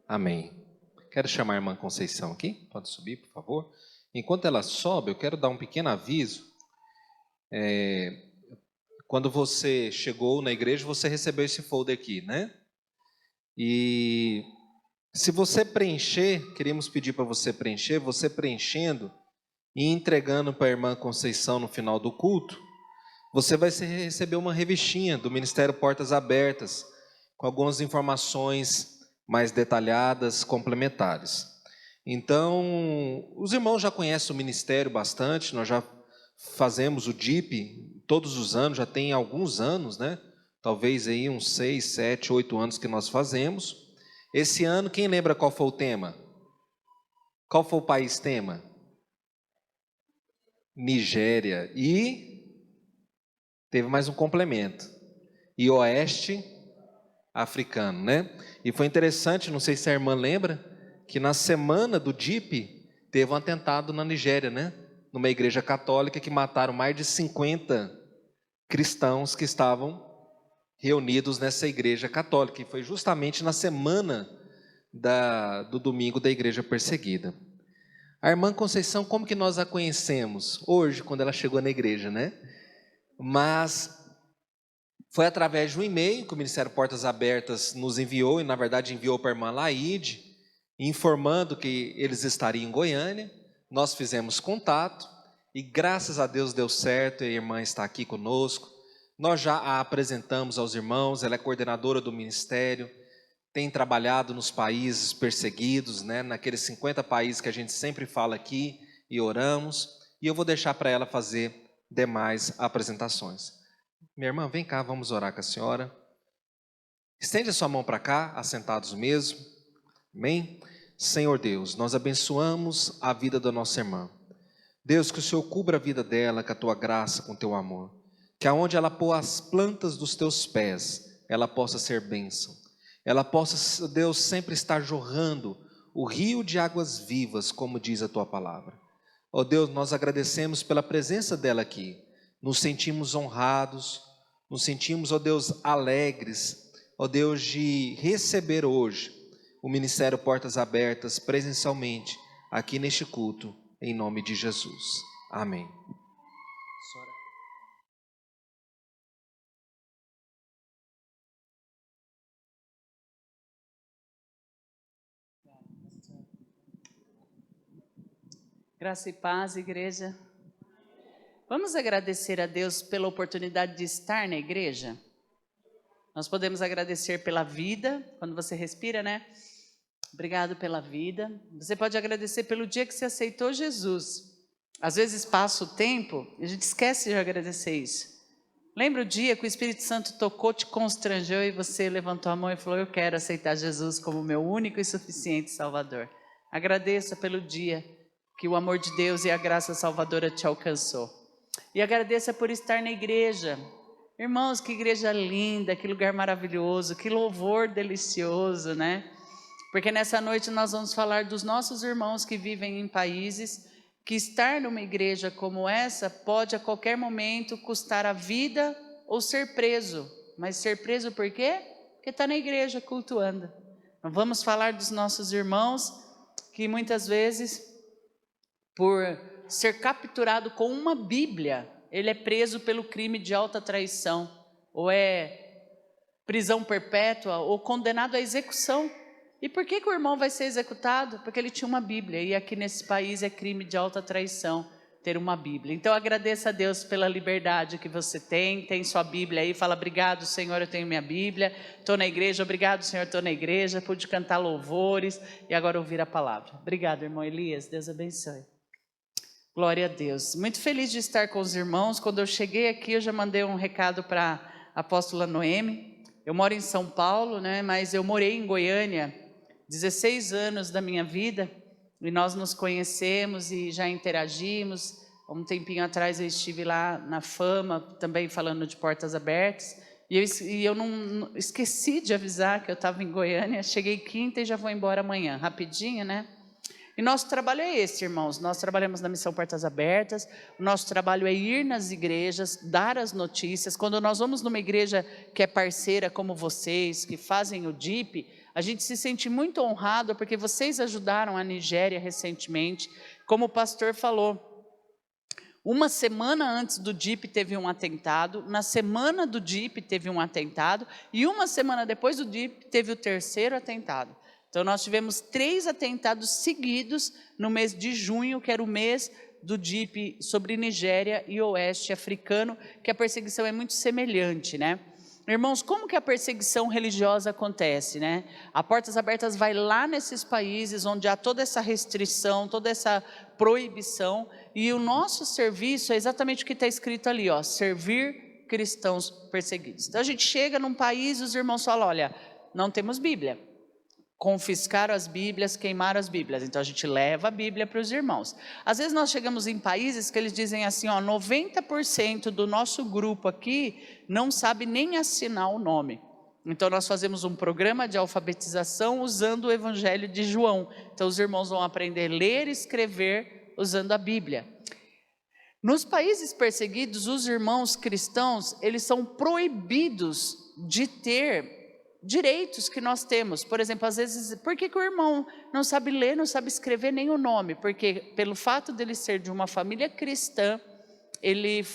Amém. Quero chamar a irmã Conceição aqui. Pode subir, por favor. Enquanto ela sobe, eu quero dar um pequeno aviso. Quando você chegou na igreja, você recebeu esse folder aqui, né? E se você preencher, queríamos pedir para você preencher, você preenchendo e entregando para a irmã Conceição no final do culto, você vai receber uma revistinha do Ministério Portas Abertas, com algumas informações mais detalhadas, complementares. Então, os irmãos já conhecem o ministério bastante, nós já fazemos o DIP todos os anos, já tem alguns anos, né? Talvez aí uns 6, 7, 8 anos que nós fazemos. Esse ano, quem lembra qual foi o tema? Qual foi o país tema? Nigéria. E teve mais um complemento. E oeste africano, né? E foi interessante, não sei se a irmã lembra, que na semana do DIP teve um atentado na Nigéria, né? Numa igreja católica que mataram mais de 50 cristãos que estavam reunidos nessa igreja católica. E foi justamente na semana do domingo da igreja perseguida. A irmã Conceição, como que nós a conhecemos? Hoje, quando ela chegou na igreja, né? Mas foi através de um e-mail que o Ministério Portas Abertas nos enviou, e na verdade enviou para a irmã Laide, informando que eles estariam em Goiânia. Nós fizemos contato e graças a Deus deu certo, e a irmã está aqui conosco. Nós já a apresentamos aos irmãos, ela é coordenadora do ministério, tem trabalhado nos países perseguidos, né, naqueles 50 países que a gente sempre fala aqui e oramos, e eu vou deixar para ela fazer demais apresentações. Minha irmã, vem cá, vamos orar com a senhora. Estende a sua mão para cá, assentados mesmo. Amém? Senhor Deus, nós abençoamos a vida da nossa irmã. Deus, que o Senhor cubra a vida dela com a tua graça, com o teu amor. Que aonde ela pôr as plantas dos teus pés, ela possa ser bênção. Ela possa, Deus, sempre estar jorrando o rio de águas vivas, como diz a tua palavra. Ó Deus, nós agradecemos pela presença dela aqui. Nos sentimos honrados, nos sentimos, ó Deus, alegres, ó Deus, de receber hoje o Ministério Portas Abertas presencialmente aqui neste culto, em nome de Jesus. Amém. Graça e paz, igreja. Vamos agradecer a Deus pela oportunidade de estar na igreja? Nós podemos agradecer pela vida, quando você respira, né? Obrigado pela vida. Você pode agradecer pelo dia que você aceitou Jesus. Às vezes passa o tempo e a gente esquece de agradecer isso. Lembra o dia que o Espírito Santo tocou, te constrangeu e você levantou a mão e falou: eu quero aceitar Jesus como meu único e suficiente Salvador. Agradeça pelo dia que o amor de Deus e a graça salvadora te alcançou. E agradeça por estar na igreja. Irmãos, que igreja linda, que lugar maravilhoso, que louvor delicioso, né? Porque nessa noite nós vamos falar dos nossos irmãos que vivem em países que estar numa igreja como essa pode a qualquer momento custar a vida ou ser preso. Mas ser preso por quê? Porque está na igreja cultuando. Então vamos falar dos nossos irmãos que muitas vezes, por ser capturado com uma Bíblia, ele é preso pelo crime de alta traição, ou é prisão perpétua, ou condenado à execução. E por que o irmão vai ser executado? Porque ele tinha uma Bíblia, e aqui nesse país é crime de alta traição ter uma Bíblia. Então agradeça a Deus pela liberdade que você tem sua Bíblia aí, fala: obrigado Senhor, eu tenho minha Bíblia, estou na igreja, obrigado Senhor, estou na igreja, pude cantar louvores e agora ouvir a palavra. Obrigado, irmão Elias, Deus abençoe. Glória a Deus. Muito feliz de estar com os irmãos. Quando eu cheguei aqui, eu já mandei um recado para a apóstola Noemi. Eu moro em São Paulo, né? Mas eu morei em Goiânia 16 anos da minha vida, e nós nos conhecemos e já interagimos. Um tempinho atrás eu estive lá na Fama, também falando de Portas Abertas, e eu não esqueci de avisar que eu estava em Goiânia. Cheguei quinta e já vou embora amanhã, rapidinho, né? E nosso trabalho é esse, irmãos. Nós trabalhamos na Missão Portas Abertas. O nosso trabalho é ir nas igrejas, dar as notícias. Quando nós vamos numa igreja que é parceira como vocês, que fazem o DIP, a gente se sente muito honrado porque vocês ajudaram a Nigéria recentemente. Como o pastor falou, uma semana antes do DIP teve um atentado, na semana do DIP teve um atentado, e uma semana depois do DIP teve o terceiro atentado. Então nós tivemos 3 atentados seguidos no mês de junho, que era o mês do DIP sobre Nigéria e Oeste Africano, que a perseguição é muito semelhante, né? Irmãos, como que a perseguição religiosa acontece, né? A Portas Abertas vai lá nesses países onde há toda essa restrição, toda essa proibição, e o nosso serviço é exatamente o que está escrito ali, ó, servir cristãos perseguidos. Então a gente chega num país e os irmãos falam, olha, não temos Bíblia. Confiscaram as Bíblias, queimaram as Bíblias, então a gente leva a Bíblia para os irmãos. Às vezes nós chegamos em países que eles dizem assim, ó, 90% do nosso grupo aqui não sabe nem assinar o nome. Então nós fazemos um programa de alfabetização usando o Evangelho de João. Então os irmãos vão aprender a ler e escrever usando a Bíblia. Nos países perseguidos, os irmãos cristãos, eles são proibidos de ter direitos que nós temos. Por exemplo, às vezes, por que o irmão não sabe ler, não sabe escrever nem o nome? Porque pelo fato dele ser de uma família cristã, ele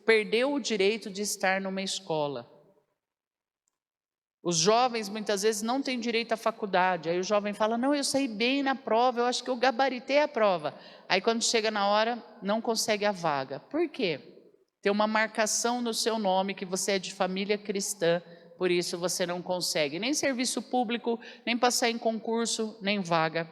perdeu o direito de estar numa escola. Os jovens muitas vezes não têm direito à faculdade. Aí o jovem fala, não, eu saí bem na prova, eu acho que eu gabaritei a prova. Aí quando chega na hora, não consegue a vaga. Por quê? Tem uma marcação no seu nome que você é de família cristã, por isso você não consegue nem serviço público, nem passar em concurso, nem vaga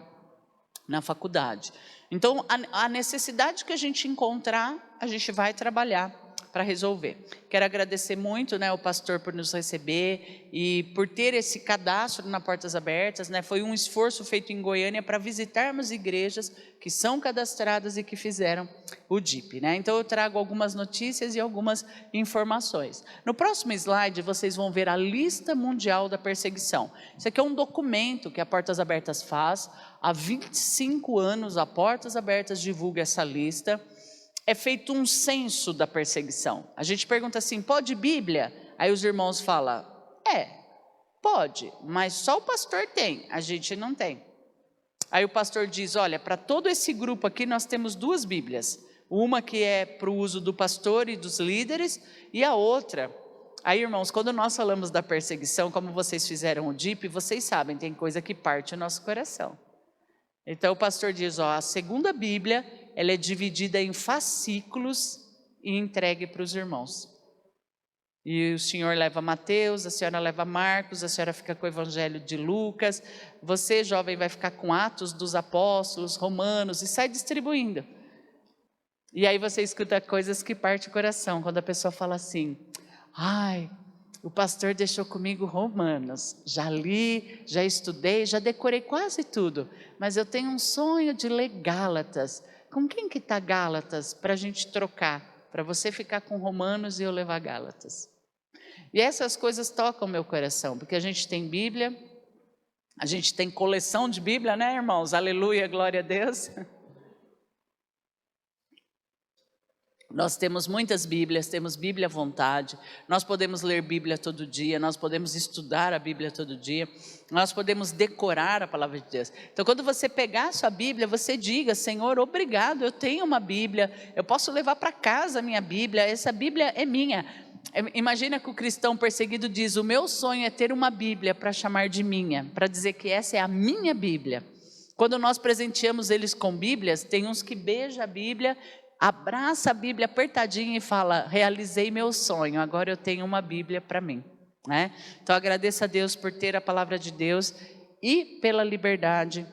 na faculdade. Então, a necessidade que a gente encontrar, a gente vai trabalhar para resolver. Quero agradecer muito, né, o pastor por nos receber e por ter esse cadastro na Portas Abertas, né, foi um esforço feito em Goiânia para visitarmos igrejas que são cadastradas e que fizeram o DIP, né? Então eu trago algumas notícias e algumas informações. No próximo slide vocês vão ver a lista mundial da perseguição. Isso aqui é um documento que a Portas Abertas faz. Há 25 anos a Portas Abertas divulga essa lista. É feito um censo da perseguição. A gente pergunta assim, pode Bíblia? Aí os irmãos falam, pode, mas só o pastor tem, a gente não tem. Aí o pastor diz, olha, para todo esse grupo aqui nós temos 2 Bíblias. Uma que é para o uso do pastor e dos líderes, e a outra. Aí, irmãos, quando nós falamos da perseguição, como vocês fizeram o DIP, vocês sabem, tem coisa que parte o nosso coração. Então o pastor diz, ó, a segunda Bíblia, ela é dividida em fascículos e entregue para os irmãos. E o senhor leva Mateus, a senhora leva Marcos, a senhora fica com o Evangelho de Lucas, você, jovem, vai ficar com Atos dos Apóstolos, Romanos, e sai distribuindo. E aí você escuta coisas que partem o coração, quando a pessoa fala assim, ai, o pastor deixou comigo Romanos, já li, já estudei, já decorei quase tudo, mas eu tenho um sonho de ler Gálatas. Com quem que está Gálatas para a gente trocar? Para você ficar com Romanos e eu levar Gálatas. E essas coisas tocam meu coração, porque a gente tem Bíblia, a gente tem coleção de Bíblia, né, irmãos? Aleluia, glória a Deus. Nós temos muitas Bíblias, temos Bíblia à vontade, nós podemos ler Bíblia todo dia, nós podemos estudar a Bíblia todo dia, nós podemos decorar a palavra de Deus. Então quando você pegar a sua Bíblia, você diga, Senhor, obrigado, eu tenho uma Bíblia, eu posso levar para casa a minha Bíblia, essa Bíblia é minha. Imagina que o cristão perseguido diz, o meu sonho é ter uma Bíblia para chamar de minha, para dizer que essa é a minha Bíblia. Quando nós presenteamos eles com Bíblias, tem uns que beijam a Bíblia, abraça a Bíblia apertadinha e fala, realizei meu sonho, agora eu tenho uma Bíblia para mim, né? Então agradeço a Deus por ter a palavra de Deus e pela liberdade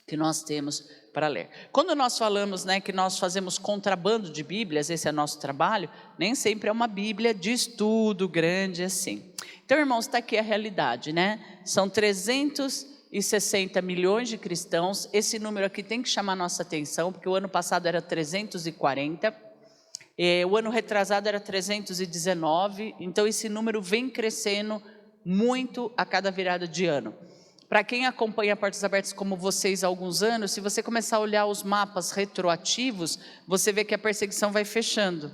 que nós temos para ler. Quando nós falamos, né, que nós fazemos contrabando de Bíblias, esse é nosso trabalho, nem sempre é uma Bíblia de estudo grande assim. Então, irmãos, está aqui a realidade, né? São 360 milhões de cristãos, esse número aqui tem que chamar nossa atenção, porque o ano passado era 340, o ano retrasado era 319, então esse número vem crescendo muito a cada virada de ano. Para quem acompanha Portas Abertas como vocês há alguns anos, se você começar a olhar os mapas retroativos, você vê que a perseguição vai fechando.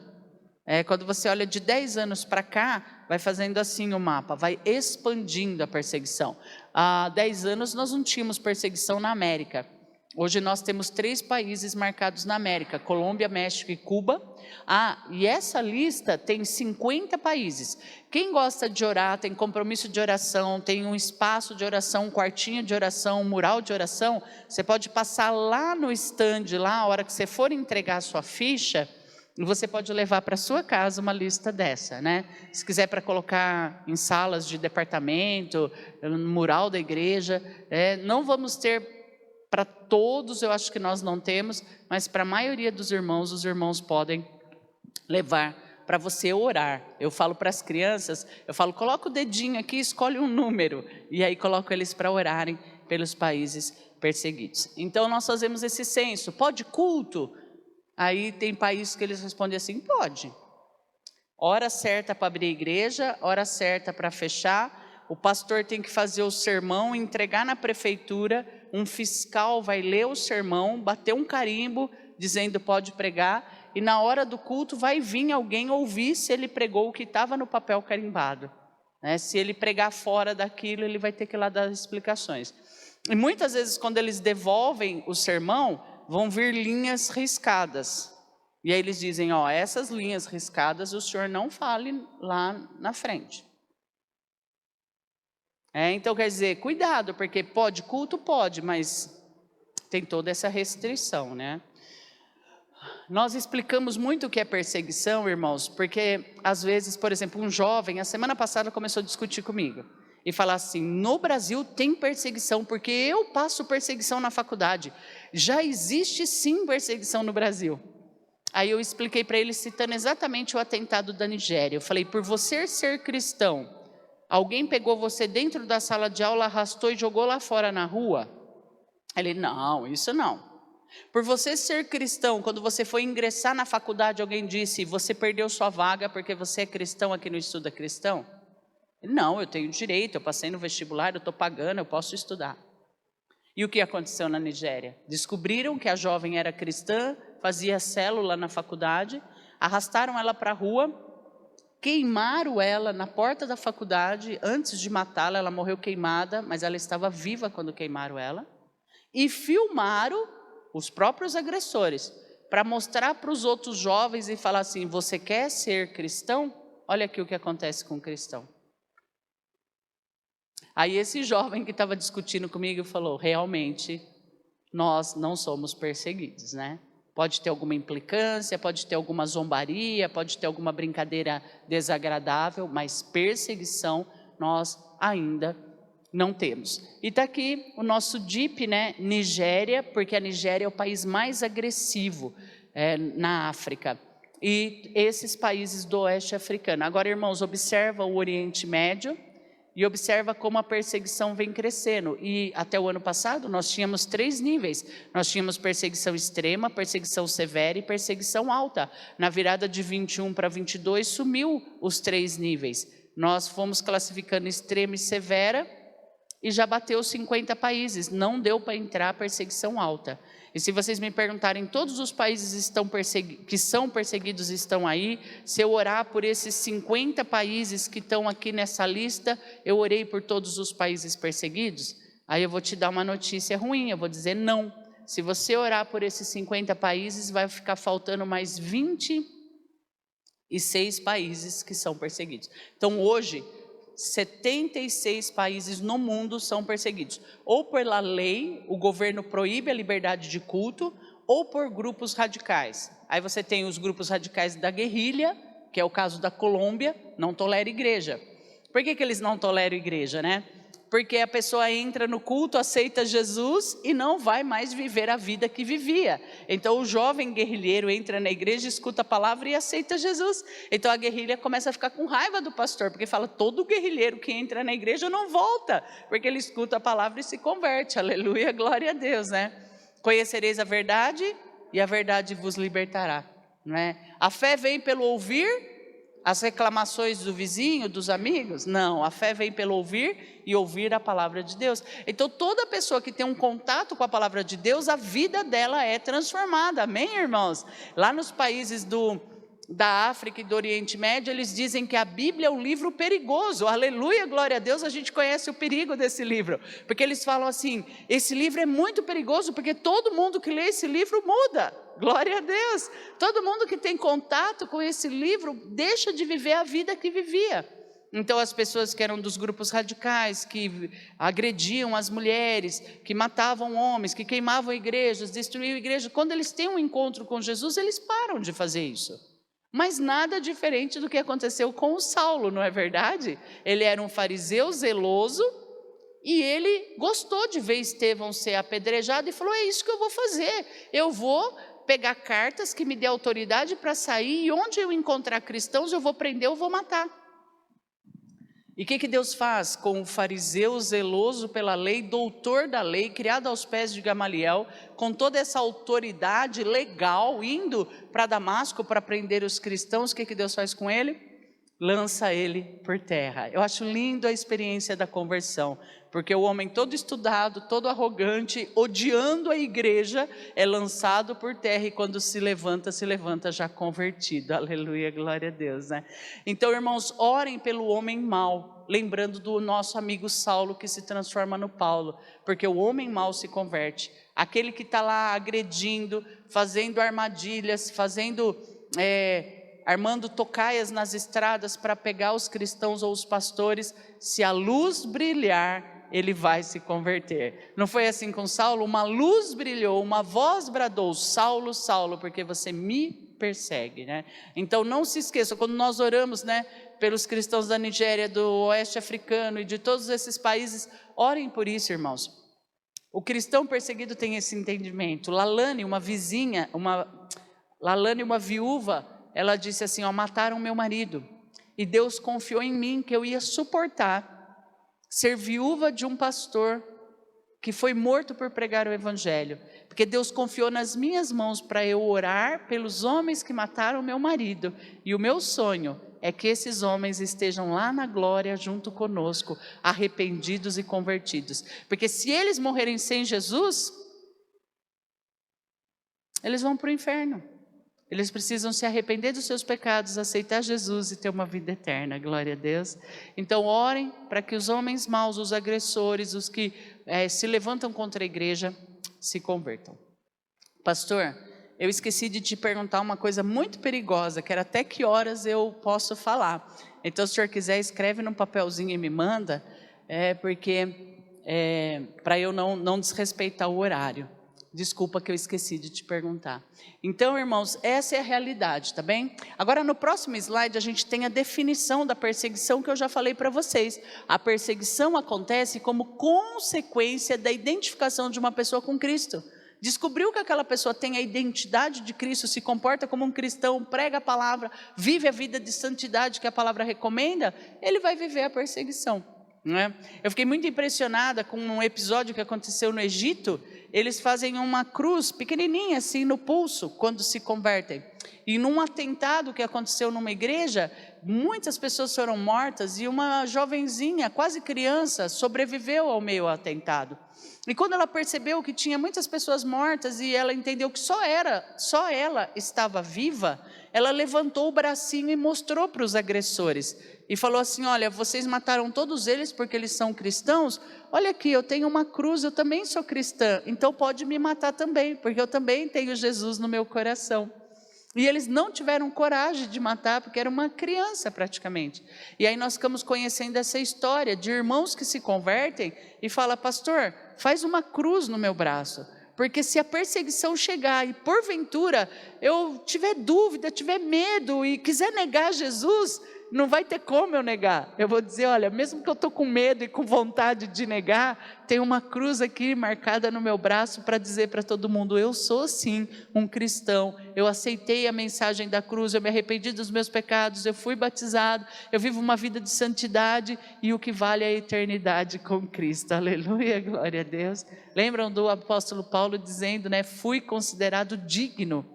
Quando você olha de 10 anos para cá, vai fazendo assim o mapa, vai expandindo a perseguição. Há 10 anos nós não tínhamos perseguição na América. Hoje nós temos 3 países marcados na América, Colômbia, México e Cuba. E essa lista tem 50 países. Quem gosta de orar, tem compromisso de oração, tem um espaço de oração, um quartinho de oração, um mural de oração, você pode passar lá no stand, lá a hora que você for entregar a sua ficha, e você pode levar para sua casa uma lista dessa, né? Se quiser para colocar em salas de departamento, no mural da igreja, não vamos ter para todos, eu acho que nós não temos, mas para a maioria dos irmãos, os irmãos podem levar para você orar. Eu falo para as crianças, coloca o dedinho aqui, escolhe um número, e aí coloco eles para orarem pelos países perseguidos. Então nós fazemos esse censo, pode culto? Aí tem países que eles respondem assim, pode. Hora certa para abrir a igreja, hora certa para fechar, o pastor tem que fazer o sermão, entregar na prefeitura, um fiscal vai ler o sermão, bater um carimbo, dizendo pode pregar, e na hora do culto vai vir alguém ouvir se ele pregou o que estava no papel carimbado. Se ele pregar fora daquilo, ele vai ter que ir lá dar explicações. E muitas vezes, quando eles devolvem o sermão, vão vir linhas riscadas. E aí eles dizem, essas linhas riscadas o senhor não fale lá na frente. Então quer dizer, cuidado, porque pode culto, pode, mas tem toda essa restrição, né? Nós explicamos muito o que é perseguição, irmãos, porque às vezes, por exemplo, um jovem, a semana passada começou a discutir comigo, e falar assim, no Brasil tem perseguição, porque eu passo perseguição na faculdade, já existe sim perseguição no Brasil. Aí eu expliquei para ele, citando exatamente o atentado da Nigéria, eu falei, por você ser cristão, alguém pegou você dentro da sala de aula, arrastou e jogou lá fora na rua? Ele, não, isso não. Por você ser cristão, quando você foi ingressar na faculdade, alguém disse, você perdeu sua vaga porque você é cristão, aqui não estuda cristão? Ele, não, eu tenho direito, eu passei no vestibular, eu estou pagando, eu posso estudar. E o que aconteceu na Nigéria? Descobriram que a jovem era cristã, fazia célula na faculdade, arrastaram ela para a rua, queimaram ela na porta da faculdade, antes de matá-la, ela morreu queimada, mas ela estava viva quando queimaram ela, e filmaram os próprios agressores, para mostrar para os outros jovens e falar assim, você quer ser cristão? Olha aqui o que acontece com o cristão. Aí esse jovem que estava discutindo comigo falou, realmente, nós não somos perseguidos, né? Pode ter alguma implicância, pode ter alguma zombaria, pode ter alguma brincadeira desagradável, mas perseguição nós ainda não temos. E está aqui o nosso DIP, né? Nigéria, porque a Nigéria é o país mais agressivo na África. E esses países do oeste africano. Agora, irmãos, observa o Oriente Médio, e observa como a perseguição vem crescendo. E até o ano passado nós tínhamos 3 níveis. Nós tínhamos perseguição extrema, perseguição severa e perseguição alta. Na virada de 21 para 22 sumiu os 3 níveis. Nós fomos classificando extrema e severa e já bateu 50 países. Não deu para entrar a perseguição alta. E se vocês me perguntarem, todos os países que são perseguidos estão aí? Se eu orar por esses 50 países que estão aqui nessa lista, eu orei por todos os países perseguidos? Aí eu vou te dar uma notícia ruim, eu vou dizer não. Se você orar por esses 50 países, vai ficar faltando mais 26 países que são perseguidos. Então hoje, 76 países no mundo são perseguidos, ou pela lei, o governo proíbe a liberdade de culto, ou por grupos radicais. Aí você tem os grupos radicais da guerrilha, que é o caso da Colômbia, não tolera igreja. Por que eles não toleram igreja, né? Porque a pessoa entra no culto, aceita Jesus e não vai mais viver a vida que vivia. Então o jovem guerrilheiro entra na igreja, escuta a palavra e aceita Jesus. Então a guerrilha começa a ficar com raiva do pastor, porque fala, todo guerrilheiro que entra na igreja não volta, porque ele escuta a palavra e se converte. Aleluia, glória a Deus, né? Conhecereis a verdade e a verdade vos libertará, não é? A fé vem pelo ouvir as reclamações do vizinho, dos amigos? Não, a fé vem pelo ouvir e ouvir a palavra de Deus. Então toda pessoa que tem um contato com a palavra de Deus, a vida dela é transformada, amém, irmãos? Lá nos países da África e do Oriente Médio, eles dizem que a Bíblia é um livro perigoso, aleluia, glória a Deus, a gente conhece o perigo desse livro, porque eles falam assim, esse livro é muito perigoso, porque todo mundo que lê esse livro muda, glória a Deus, todo mundo que tem contato com esse livro, deixa de viver a vida que vivia. Então as pessoas que eram dos grupos radicais, que agrediam as mulheres, que matavam homens, que queimavam igrejas, destruíam igrejas, quando eles têm um encontro com Jesus, eles param de fazer isso. Mas nada diferente do que aconteceu com o Saulo, não é verdade? Ele era um fariseu zeloso e ele gostou de ver Estevão ser apedrejado e falou, é isso que eu vou fazer, eu vou pegar cartas que me dê autoridade para sair e onde eu encontrar cristãos eu vou prender, eu vou matar. E o que Deus faz com o fariseu zeloso pela lei, doutor da lei, criado aos pés de Gamaliel, com toda essa autoridade legal, indo para Damasco para prender os cristãos, o que Deus faz com ele? Lança ele por terra. Eu acho lindo a experiência da conversão, porque o homem todo estudado, todo arrogante, odiando a igreja, é lançado por terra e quando se levanta já convertido. Aleluia, glória a Deus, né? Então, irmãos, orem pelo homem mau, lembrando do nosso amigo Saulo que se transforma no Paulo, porque o homem mau se converte. Aquele que está lá agredindo, fazendo armadilhas, armando tocaias nas estradas para pegar os cristãos ou os pastores, se a luz brilhar, ele vai se converter. Não foi assim com Saulo? Uma luz brilhou, uma voz bradou, Saulo, Saulo, porque você me persegue, né? Então não se esqueça, quando nós oramos, né, pelos cristãos da Nigéria, do oeste africano e de todos esses países, orem por isso, irmãos. O cristão perseguido tem esse entendimento. Lalane, uma viúva, ela disse assim, mataram meu marido, e Deus confiou em mim que eu ia suportar ser viúva de um pastor que foi morto por pregar o evangelho, porque Deus confiou nas minhas mãos para eu orar pelos homens que mataram meu marido, e o meu sonho é que esses homens estejam lá na glória junto conosco, arrependidos e convertidos, porque se eles morrerem sem Jesus, eles vão para o inferno. Eles precisam se arrepender dos seus pecados, aceitar Jesus e ter uma vida eterna, glória a Deus. Então orem para que os homens maus, os agressores, os que se levantam contra a igreja, se convertam. Pastor, eu esqueci de te perguntar uma coisa muito perigosa, que era até que horas eu posso falar. Então se o senhor quiser, escreve num papelzinho e me manda, para eu não desrespeitar o horário. Desculpa que eu esqueci de te perguntar. Então, irmãos, essa é a realidade, tá bem? Agora, no próximo slide, a gente tem a definição da perseguição que eu já falei para vocês. A perseguição acontece como consequência da identificação de uma pessoa com Cristo. Descobriu que aquela pessoa tem a identidade de Cristo, se comporta como um cristão, prega a palavra, vive a vida de santidade que a palavra recomenda, ele vai viver a perseguição. Não é? Eu fiquei muito impressionada com um episódio que aconteceu no Egito. Eles fazem uma cruz pequenininha assim no pulso quando se convertem. E num atentado que aconteceu numa igreja, muitas pessoas foram mortas e uma jovenzinha, quase criança, sobreviveu ao meio atentado. E quando ela percebeu que tinha muitas pessoas mortas e ela entendeu que só ela estava viva, ela levantou o bracinho e mostrou para os agressores. E falou assim, olha, vocês mataram todos eles porque eles são cristãos? Olha aqui, eu tenho uma cruz, eu também sou cristã, então pode me matar também, porque eu também tenho Jesus no meu coração. E eles não tiveram coragem de matar, porque era uma criança praticamente. E aí nós ficamos conhecendo essa história de irmãos que se convertem e falam, pastor, faz uma cruz no meu braço. Porque se a perseguição chegar e porventura eu tiver dúvida, tiver medo e quiser negar Jesus, não vai ter como eu negar. Eu vou dizer, olha, mesmo que eu estou com medo e com vontade de negar, tem uma cruz aqui marcada no meu braço para dizer para todo mundo, eu sou sim um cristão, eu aceitei a mensagem da cruz, eu me arrependi dos meus pecados, eu fui batizado, eu vivo uma vida de santidade e o que vale é a eternidade com Cristo. Aleluia, glória a Deus. Lembram do apóstolo Paulo dizendo, né, fui considerado digno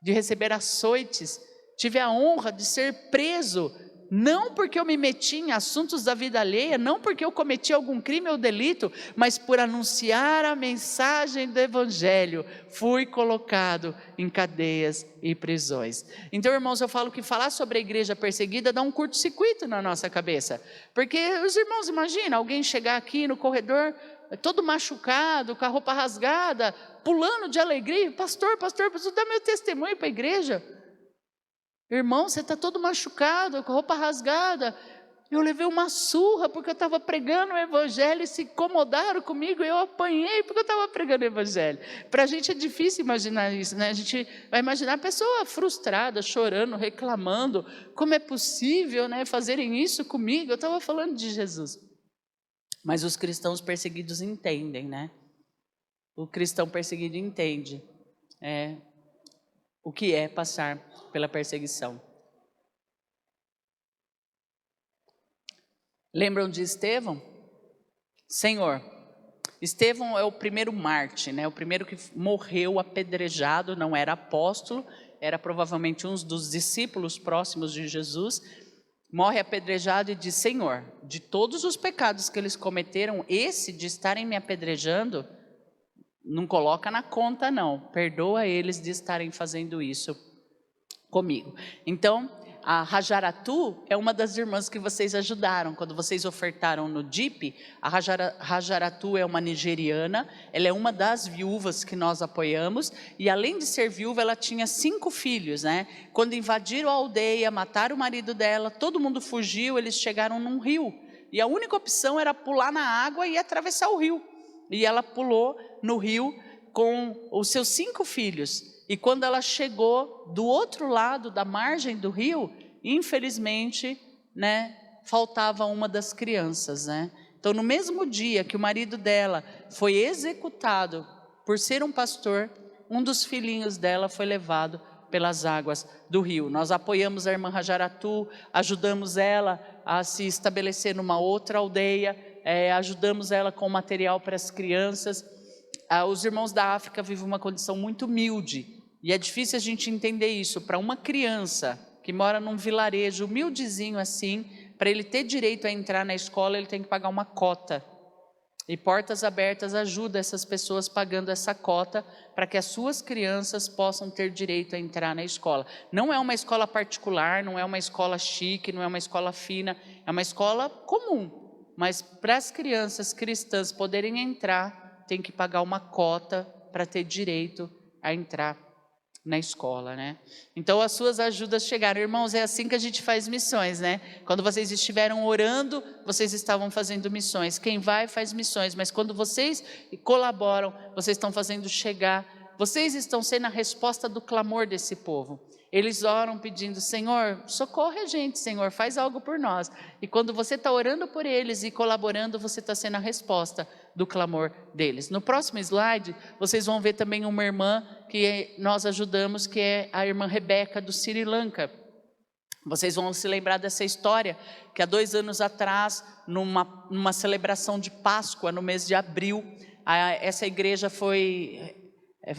de receber açoites tive a honra de ser preso, não porque eu me meti em assuntos da vida alheia, não porque eu cometi algum crime ou delito, mas por anunciar a mensagem do Evangelho, fui colocado em cadeias e prisões. Então, irmãos, eu falo que falar sobre a igreja perseguida dá um curto-circuito na nossa cabeça, porque os irmãos, imagina alguém chegar aqui no corredor, todo machucado, com a roupa rasgada, pulando de alegria, pastor, preciso dar meu testemunho para a igreja. Irmão, você está todo machucado, com a roupa rasgada. Eu levei uma surra porque eu estava pregando o evangelho e se incomodaram comigo. Eu apanhei porque eu estava pregando o evangelho. Para a gente é difícil imaginar isso, né? A gente vai imaginar a pessoa frustrada, chorando, reclamando. Como é possível, né, fazerem isso comigo? Eu estava falando de Jesus. Mas os cristãos perseguidos entendem, né? O cristão perseguido entende o que é passar pela perseguição. Lembram de Estevão? Senhor, Estevão é o primeiro mártir, né? O primeiro que morreu apedrejado, não era apóstolo, era provavelmente um dos discípulos próximos de Jesus. Morre apedrejado e diz: Senhor, de todos os pecados que eles cometeram, esse de estarem me apedrejando, não coloca na conta não, perdoa eles de estarem fazendo isso comigo. Então, a Rajaratu é uma das irmãs que vocês ajudaram, quando vocês ofertaram no DIP. A Rajaratu é uma nigeriana, ela é uma das viúvas que nós apoiamos, e além de ser viúva, ela tinha 5 filhos, né? Quando invadiram a aldeia, mataram o marido dela, todo mundo fugiu, eles chegaram num rio, e a única opção era pular na água e atravessar o rio, e ela pulou no rio com os seus 5 filhos, e quando ela chegou do outro lado da margem do rio, infelizmente, né, faltava uma das crianças, né? Então, no mesmo dia que o marido dela foi executado por ser um pastor, um dos filhinhos dela foi levado pelas águas do rio. Nós apoiamos a irmã Rajaratu, ajudamos ela a se estabelecer numa outra aldeia, ajudamos ela com material para as crianças. Os irmãos da África vivem uma condição muito humilde, e é difícil a gente entender isso. Para uma criança que mora num vilarejo humildezinho assim, para ele ter direito a entrar na escola, ele tem que pagar uma cota. E Portas Abertas ajuda essas pessoas pagando essa cota, para que as suas crianças possam ter direito a entrar na escola. Não é uma escola particular, não é uma escola chique, não é uma escola fina, é uma escola comum. Mas para as crianças cristãs poderem entrar, tem que pagar uma cota para ter direito a entrar na escola, né? Então as suas ajudas chegaram. Irmãos, é assim que a gente faz missões, né? Quando vocês estiveram orando, vocês estavam fazendo missões. Quem vai faz missões, mas quando vocês colaboram, vocês estão fazendo chegar, vocês estão sendo a resposta do clamor desse povo. Eles oram pedindo: Senhor, socorre a gente, Senhor, faz algo por nós. E quando você está orando por eles e colaborando, você está sendo a resposta do clamor deles. No próximo slide, vocês vão ver também uma irmã que nós ajudamos, que é a irmã Rebeca, do Sri Lanka. Vocês vão se lembrar dessa história, que há 2 anos atrás, numa celebração de Páscoa, no mês de abril, essa igreja foi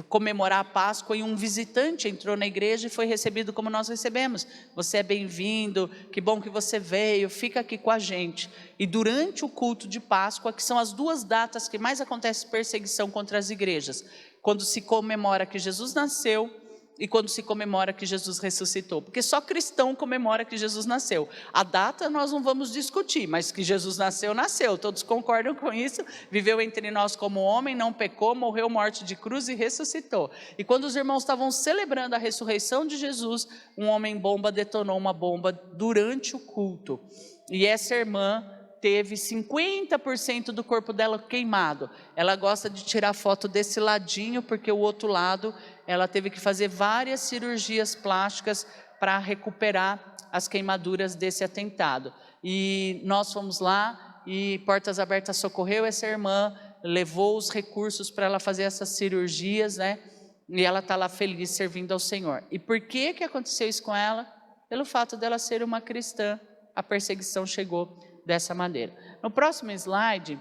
comemorar a Páscoa, e um visitante entrou na igreja e foi recebido como nós recebemos. Você é bem-vindo, que bom que você veio, fica aqui com a gente. E durante o culto de Páscoa, que são as 2 datas que mais acontece perseguição contra as igrejas, quando se comemora que Jesus nasceu e quando se comemora que Jesus ressuscitou, porque só cristão comemora que Jesus nasceu. A data nós não vamos discutir, mas que Jesus nasceu, nasceu, todos concordam com isso, viveu entre nós como homem, não pecou, morreu morte de cruz e ressuscitou. E quando os irmãos estavam celebrando a ressurreição de Jesus, um homem-bomba detonou uma bomba durante o culto, e essa irmã teve 50% do corpo dela queimado. Ela gosta de tirar foto desse ladinho, porque o outro lado ela teve que fazer várias cirurgias plásticas para recuperar as queimaduras desse atentado. E nós fomos lá e Portas Abertas socorreu essa irmã, levou os recursos para ela fazer essas cirurgias, né? E ela está lá feliz servindo ao Senhor. E por que aconteceu isso com ela? Pelo fato dela ser uma cristã, a perseguição chegou dessa maneira. No próximo slide,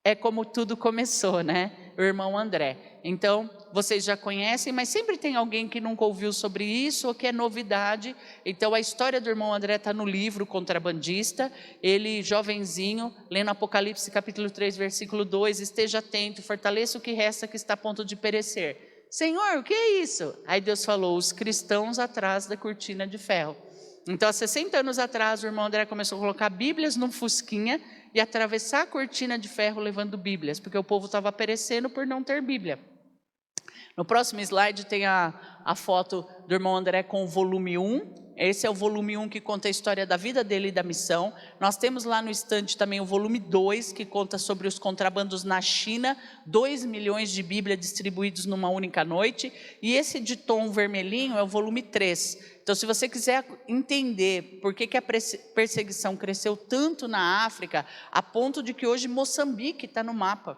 é como tudo começou, né? O irmão André. Então, vocês já conhecem, mas sempre tem alguém que nunca ouviu sobre isso ou que é novidade. Então, a história do irmão André está no livro Contrabandista. Ele, jovenzinho, lendo Apocalipse capítulo 3, versículo 2, esteja atento, fortaleça o que resta que está a ponto de perecer. Senhor, o que é isso? Aí Deus falou, os cristãos atrás da cortina de ferro. Então, há 60 anos atrás, o irmão André começou a colocar Bíblias num fusquinha e atravessar a cortina de ferro levando Bíblias, porque o povo estava perecendo por não ter Bíblia. No próximo slide tem a foto do irmão André com o volume 1. Esse é o volume 1 que conta a história da vida dele e da missão. Nós temos lá no estande também o volume 2, que conta sobre os contrabandos na China, 2 milhões de Bíblias distribuídos numa única noite. E esse de tom vermelhinho é o volume 3. Então, se você quiser entender por que a perseguição cresceu tanto na África, a ponto de que hoje Moçambique está no mapa.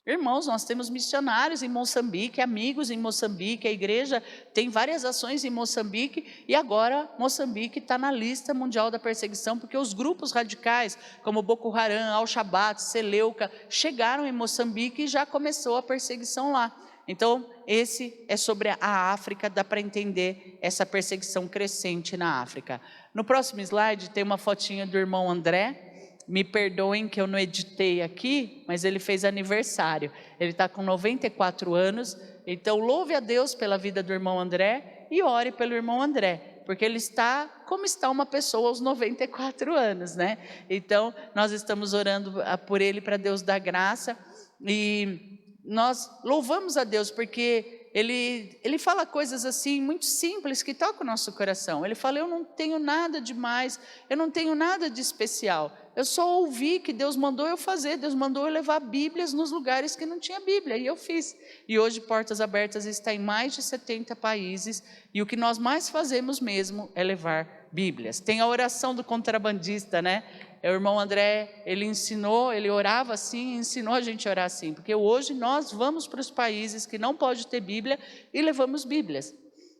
Irmãos, nós temos missionários em Moçambique, amigos em Moçambique, a igreja tem várias ações em Moçambique e agora Moçambique está na lista mundial da perseguição porque os grupos radicais como Boko Haram, Al-Shabaab, Seleuca chegaram em Moçambique e já começou a perseguição lá. Então, esse é sobre a África, dá para entender essa perseguição crescente na África. No próximo slide tem uma fotinha do irmão André. Me perdoem que eu não editei aqui, mas ele fez aniversário. Ele está com 94 anos, então louve a Deus pela vida do irmão André e ore pelo irmão André, porque ele está como está uma pessoa aos 94 anos, né? Então, nós estamos orando por ele, para Deus dar graça, e nós louvamos a Deus, porque ele fala coisas assim, muito simples, que tocam o nosso coração. Ele fala, eu não tenho nada demais, eu não tenho nada de especial, eu só ouvi que Deus mandou eu fazer, Deus mandou eu levar Bíblias nos lugares que não tinha Bíblia, e eu fiz. E hoje Portas Abertas está em mais de 70 países, e o que nós mais fazemos mesmo é levar Bíblias. Tem a oração do contrabandista, né? O irmão André, ele ensinou, ele orava assim, ensinou a gente a orar assim, porque hoje nós vamos para os países que não pode ter Bíblia e levamos Bíblias.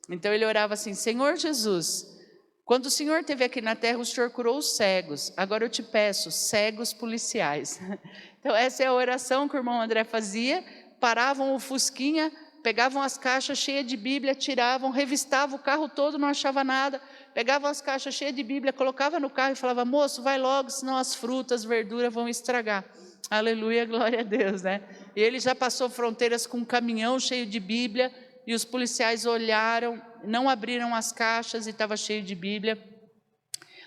Então ele orava assim, Senhor Jesus, quando o Senhor esteve aqui na terra, o Senhor curou os cegos, agora eu te peço, cegos policiais. Então essa é a oração que o irmão André fazia, paravam o fusquinha, pegavam as caixas cheias de Bíblia, tiravam, revistavam o carro todo, não achava nada, pegavam as caixas cheias de Bíblia, colocava no carro e falava, moço, vai logo, senão as frutas, verduras vão estragar. Aleluia, glória a Deus, né? E ele já passou fronteiras com um caminhão cheio de Bíblia, e os policiais olharam, não abriram as caixas e estava cheio de Bíblia.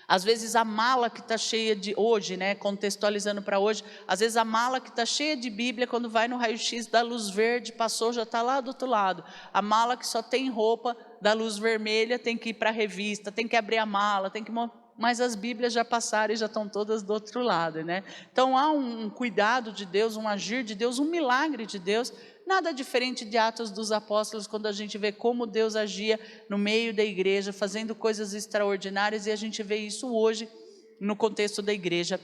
Às vezes a mala que está cheia de, hoje, né, contextualizando para hoje, às vezes a mala que está cheia de Bíblia, quando vai no raio-x da luz verde, passou, já está lá do outro lado. A mala que só tem roupa, da luz vermelha, tem que ir para a revista, tem que abrir a mala, tem que... Mas as Bíblias já passaram e já estão todas do outro lado, né? Então há um cuidado de Deus, um agir de Deus, um milagre de Deus, nada diferente de Atos dos Apóstolos, quando a gente vê como Deus agia no meio da igreja, fazendo coisas extraordinárias, e a gente vê isso hoje no contexto da igreja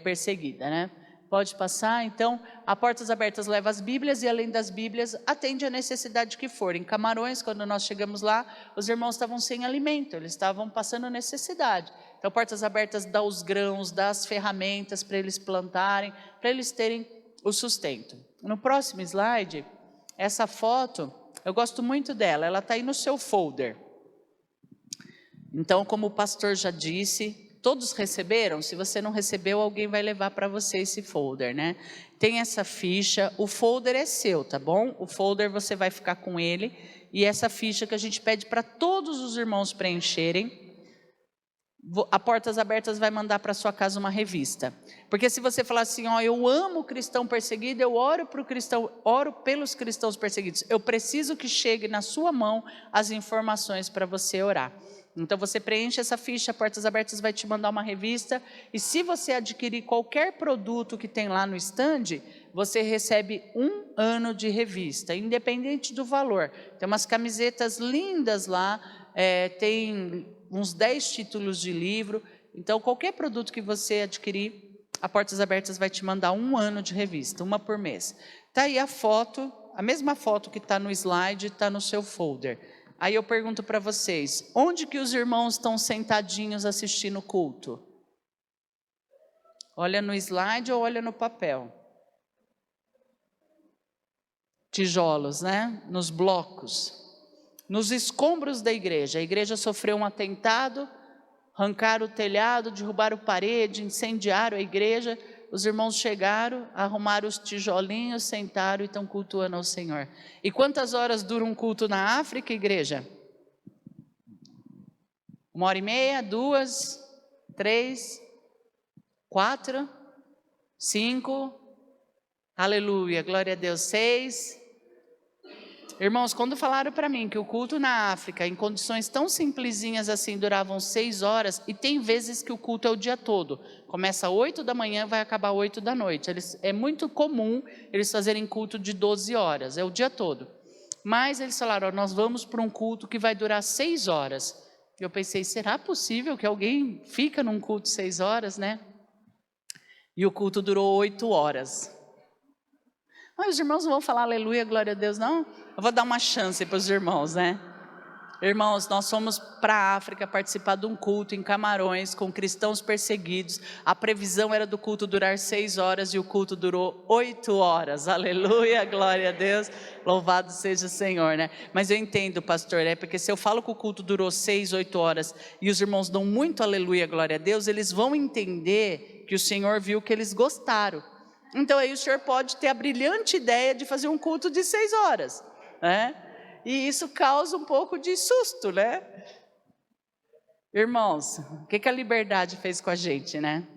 perseguida, né? Pode passar. Então, a Portas Abertas leva as Bíblias e, além das Bíblias, atende a necessidade que for. Em Camarões, quando nós chegamos lá, os irmãos estavam sem alimento, eles estavam passando necessidade. Então, Portas Abertas dá os grãos, dá as ferramentas para eles plantarem, para eles terem o sustento. No próximo slide, essa foto, eu gosto muito dela, ela está aí no seu folder. Então, como o pastor já disse, todos receberam? Se você não recebeu, alguém vai levar para você esse folder, né? Tem essa ficha, o folder é seu, tá bom? O folder você vai ficar com ele, e essa ficha que a gente pede para todos os irmãos preencherem, a Portas Abertas vai mandar para sua casa uma revista. Porque se você falar assim, ó, eu amo o cristão perseguido, eu oro pelos cristãos perseguidos, eu preciso que chegue na sua mão as informações para você orar. Então você preenche essa ficha, a Portas Abertas vai te mandar uma revista, e se você adquirir qualquer produto que tem lá no stand, você recebe 1 ano de revista, independente do valor. Tem umas camisetas lindas lá, tem uns 10 títulos de livro. Então qualquer produto que você adquirir, a Portas Abertas vai te mandar 1 ano de revista, uma por mês. Está aí a foto, a mesma foto que está no slide, está no seu folder. Aí eu pergunto para vocês, onde que os irmãos estão sentadinhos assistindo o culto? Olha no slide ou olha no papel? tijolos, né? Nos blocos, nos escombros da igreja. A igreja sofreu um atentado, arrancaram o telhado, derrubaram parede, incendiaram a igreja. Os irmãos chegaram, arrumaram os tijolinhos, sentaram e estão cultuando ao Senhor. E quantas horas dura um culto na África, igreja? 1h30, 2, 3, 4, 5, aleluia, glória a Deus, 6. Irmãos, quando falaram para mim que o culto na África, em condições tão simplesinhas assim, duravam 6 horas, e tem vezes que o culto é o dia todo, começa 8 da manhã, vai acabar 8 da noite, é muito comum eles fazerem culto de 12 horas, é o dia todo, mas eles falaram, ó, nós vamos para um culto que vai durar 6 horas, eu pensei, será possível que alguém fica num culto 6 horas, né? E o culto durou 8 horas. Mas os irmãos não vão falar aleluia, glória a Deus, não? Eu vou dar uma chance para os irmãos, né? Irmãos, nós fomos para a África participar de um culto em Camarões, com cristãos perseguidos. A previsão era do culto durar 6 horas e o culto durou 8 horas. Aleluia, glória a Deus, louvado seja o Senhor, né? Mas eu entendo, pastor, porque se eu falo que o culto durou 6, 8 horas e os irmãos dão muito aleluia, glória a Deus, eles vão entender que o Senhor viu que eles gostaram. Então aí o Senhor pode ter a brilhante ideia de fazer um culto de 6 horas, né? E isso causa um pouco de susto, né? Irmãos, o que a liberdade fez com a gente, né?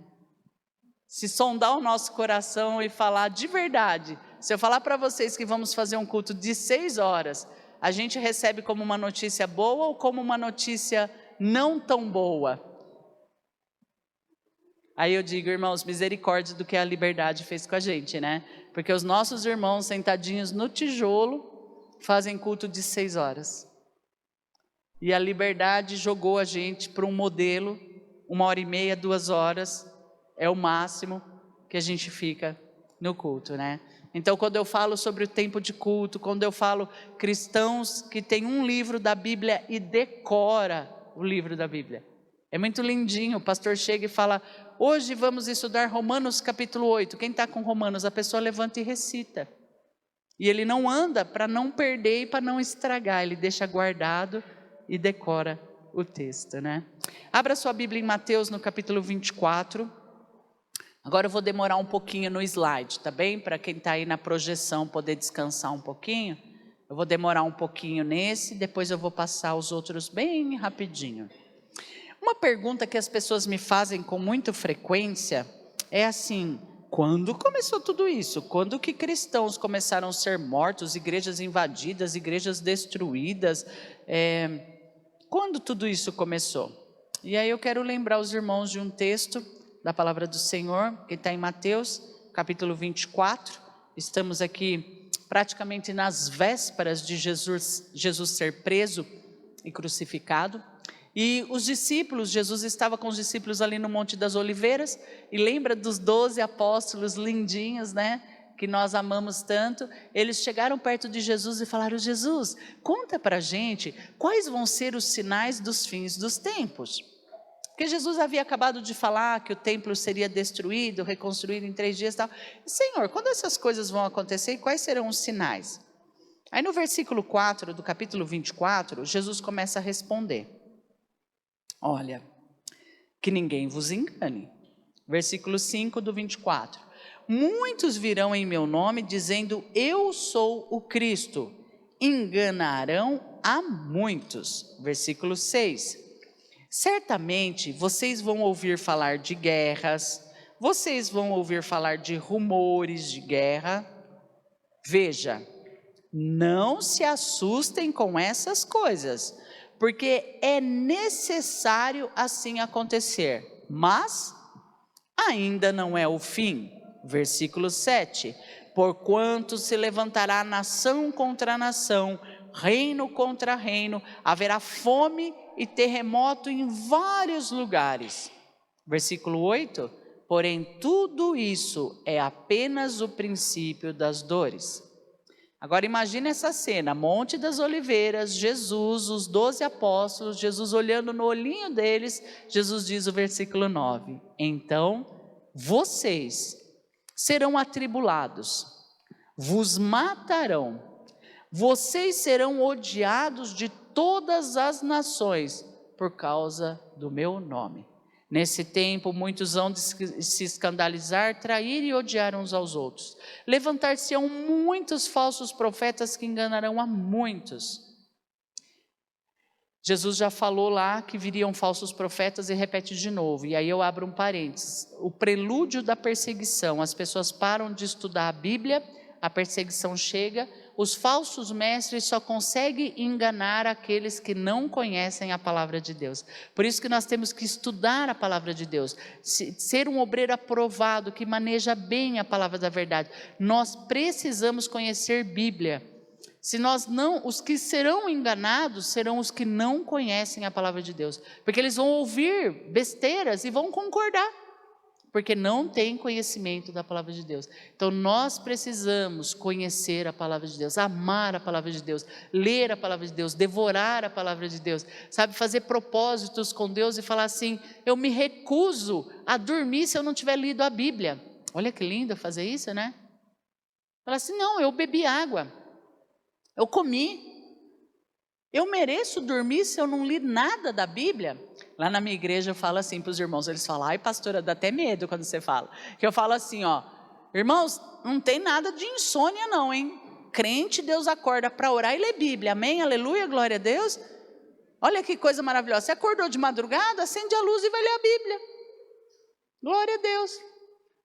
Se sondar o nosso coração e falar de verdade, se eu falar para vocês que vamos fazer um culto de 6 horas, a gente recebe como uma notícia boa ou como uma notícia não tão boa? Aí eu digo, irmãos, misericórdia do que a liberdade fez com a gente, né? Porque os nossos irmãos sentadinhos no tijolo fazem culto de 6 horas. E a liberdade jogou a gente para um modelo, 1h30, 2 horas, é o máximo que a gente fica no culto, né? Então, quando eu falo sobre o tempo de culto, quando eu falo cristãos que têm um livro da Bíblia e decora o livro da Bíblia, é muito lindinho, o pastor chega e fala, hoje vamos estudar Romanos capítulo 8, quem está com Romanos, a pessoa levanta e recita. E ele não anda para não perder e para não estragar, ele deixa guardado e decora o texto, né? Abra sua Bíblia em Mateus no capítulo 24, agora eu vou demorar um pouquinho no slide, tá bem? Para quem está aí na projeção poder descansar um pouquinho, eu vou demorar um pouquinho nesse, depois eu vou passar os outros bem rapidinho. Uma pergunta que as pessoas me fazem com muita frequência é assim, quando começou tudo isso? Quando que cristãos começaram a ser mortos, igrejas invadidas, igrejas destruídas? Quando tudo isso começou? E aí eu quero lembrar os irmãos de um texto da palavra do Senhor, que está em Mateus, capítulo 24. Estamos aqui praticamente nas vésperas de Jesus ser preso e crucificado. E os discípulos, Jesus estava com os discípulos ali no Monte das Oliveiras, e lembra dos 12 apóstolos lindinhos, né? Que nós amamos tanto. Eles chegaram perto de Jesus e falaram, Jesus, conta para a gente quais vão ser os sinais dos fins dos tempos. Porque Jesus havia acabado de falar que o templo seria destruído, reconstruído em 3 dias e tal. Senhor, quando essas coisas vão acontecer, quais serão os sinais? Aí no versículo 4 do capítulo 24, Jesus começa a responder. Olha, que ninguém vos engane. Versículo 5 do 24. Muitos virão em meu nome dizendo, eu sou o Cristo. Enganarão a muitos. Versículo 6. Certamente vocês vão ouvir falar de guerras, vocês vão ouvir falar de rumores de guerra. Veja, não se assustem com essas coisas, porque é necessário assim acontecer, mas ainda não é o fim. Versículo 7, porquanto se levantará nação contra nação, reino contra reino, haverá fome e terremoto em vários lugares. Versículo 8, porém tudo isso é apenas o princípio das dores. Agora imagine essa cena, Monte das Oliveiras, Jesus, os 12 apóstolos, Jesus olhando no olhinho deles, Jesus diz o versículo 9, então vocês serão atribulados, vos matarão, vocês serão odiados de todas as nações por causa do meu nome. Nesse tempo, muitos hão de se escandalizar, trair e odiar uns aos outros. Levantar-se-ão muitos falsos profetas que enganarão a muitos. Jesus já falou lá que viriam falsos profetas e repete de novo. E aí eu abro um parênteses. O prelúdio da perseguição. As pessoas param de estudar a Bíblia, a perseguição chega. Os falsos mestres só conseguem enganar aqueles que não conhecem a palavra de Deus. Por isso que nós temos que estudar a palavra de Deus, ser um obreiro aprovado, que maneja bem a palavra da verdade. Nós precisamos conhecer Bíblia. Se nós não, os que serão enganados serão os que não conhecem a palavra de Deus, porque eles vão ouvir besteiras e vão concordar, porque não tem conhecimento da palavra de Deus. Então nós precisamos conhecer a palavra de Deus, amar a palavra de Deus, ler a palavra de Deus, devorar a palavra de Deus, sabe, fazer propósitos com Deus e falar assim: eu me recuso a dormir se eu não tiver lido a Bíblia. Olha que lindo fazer isso, né? Falar assim: não, eu bebi água, eu comi, eu mereço dormir se eu não li nada da Bíblia? Lá na minha igreja eu falo assim para os irmãos, eles falam: ai pastora, dá até medo quando você fala. Que eu falo assim, ó, irmãos, não tem nada de insônia não, hein? Crente, Deus acorda para orar e ler Bíblia, amém, aleluia, glória a Deus. Olha que coisa maravilhosa, você acordou de madrugada, acende a luz e vai ler a Bíblia. Glória a Deus.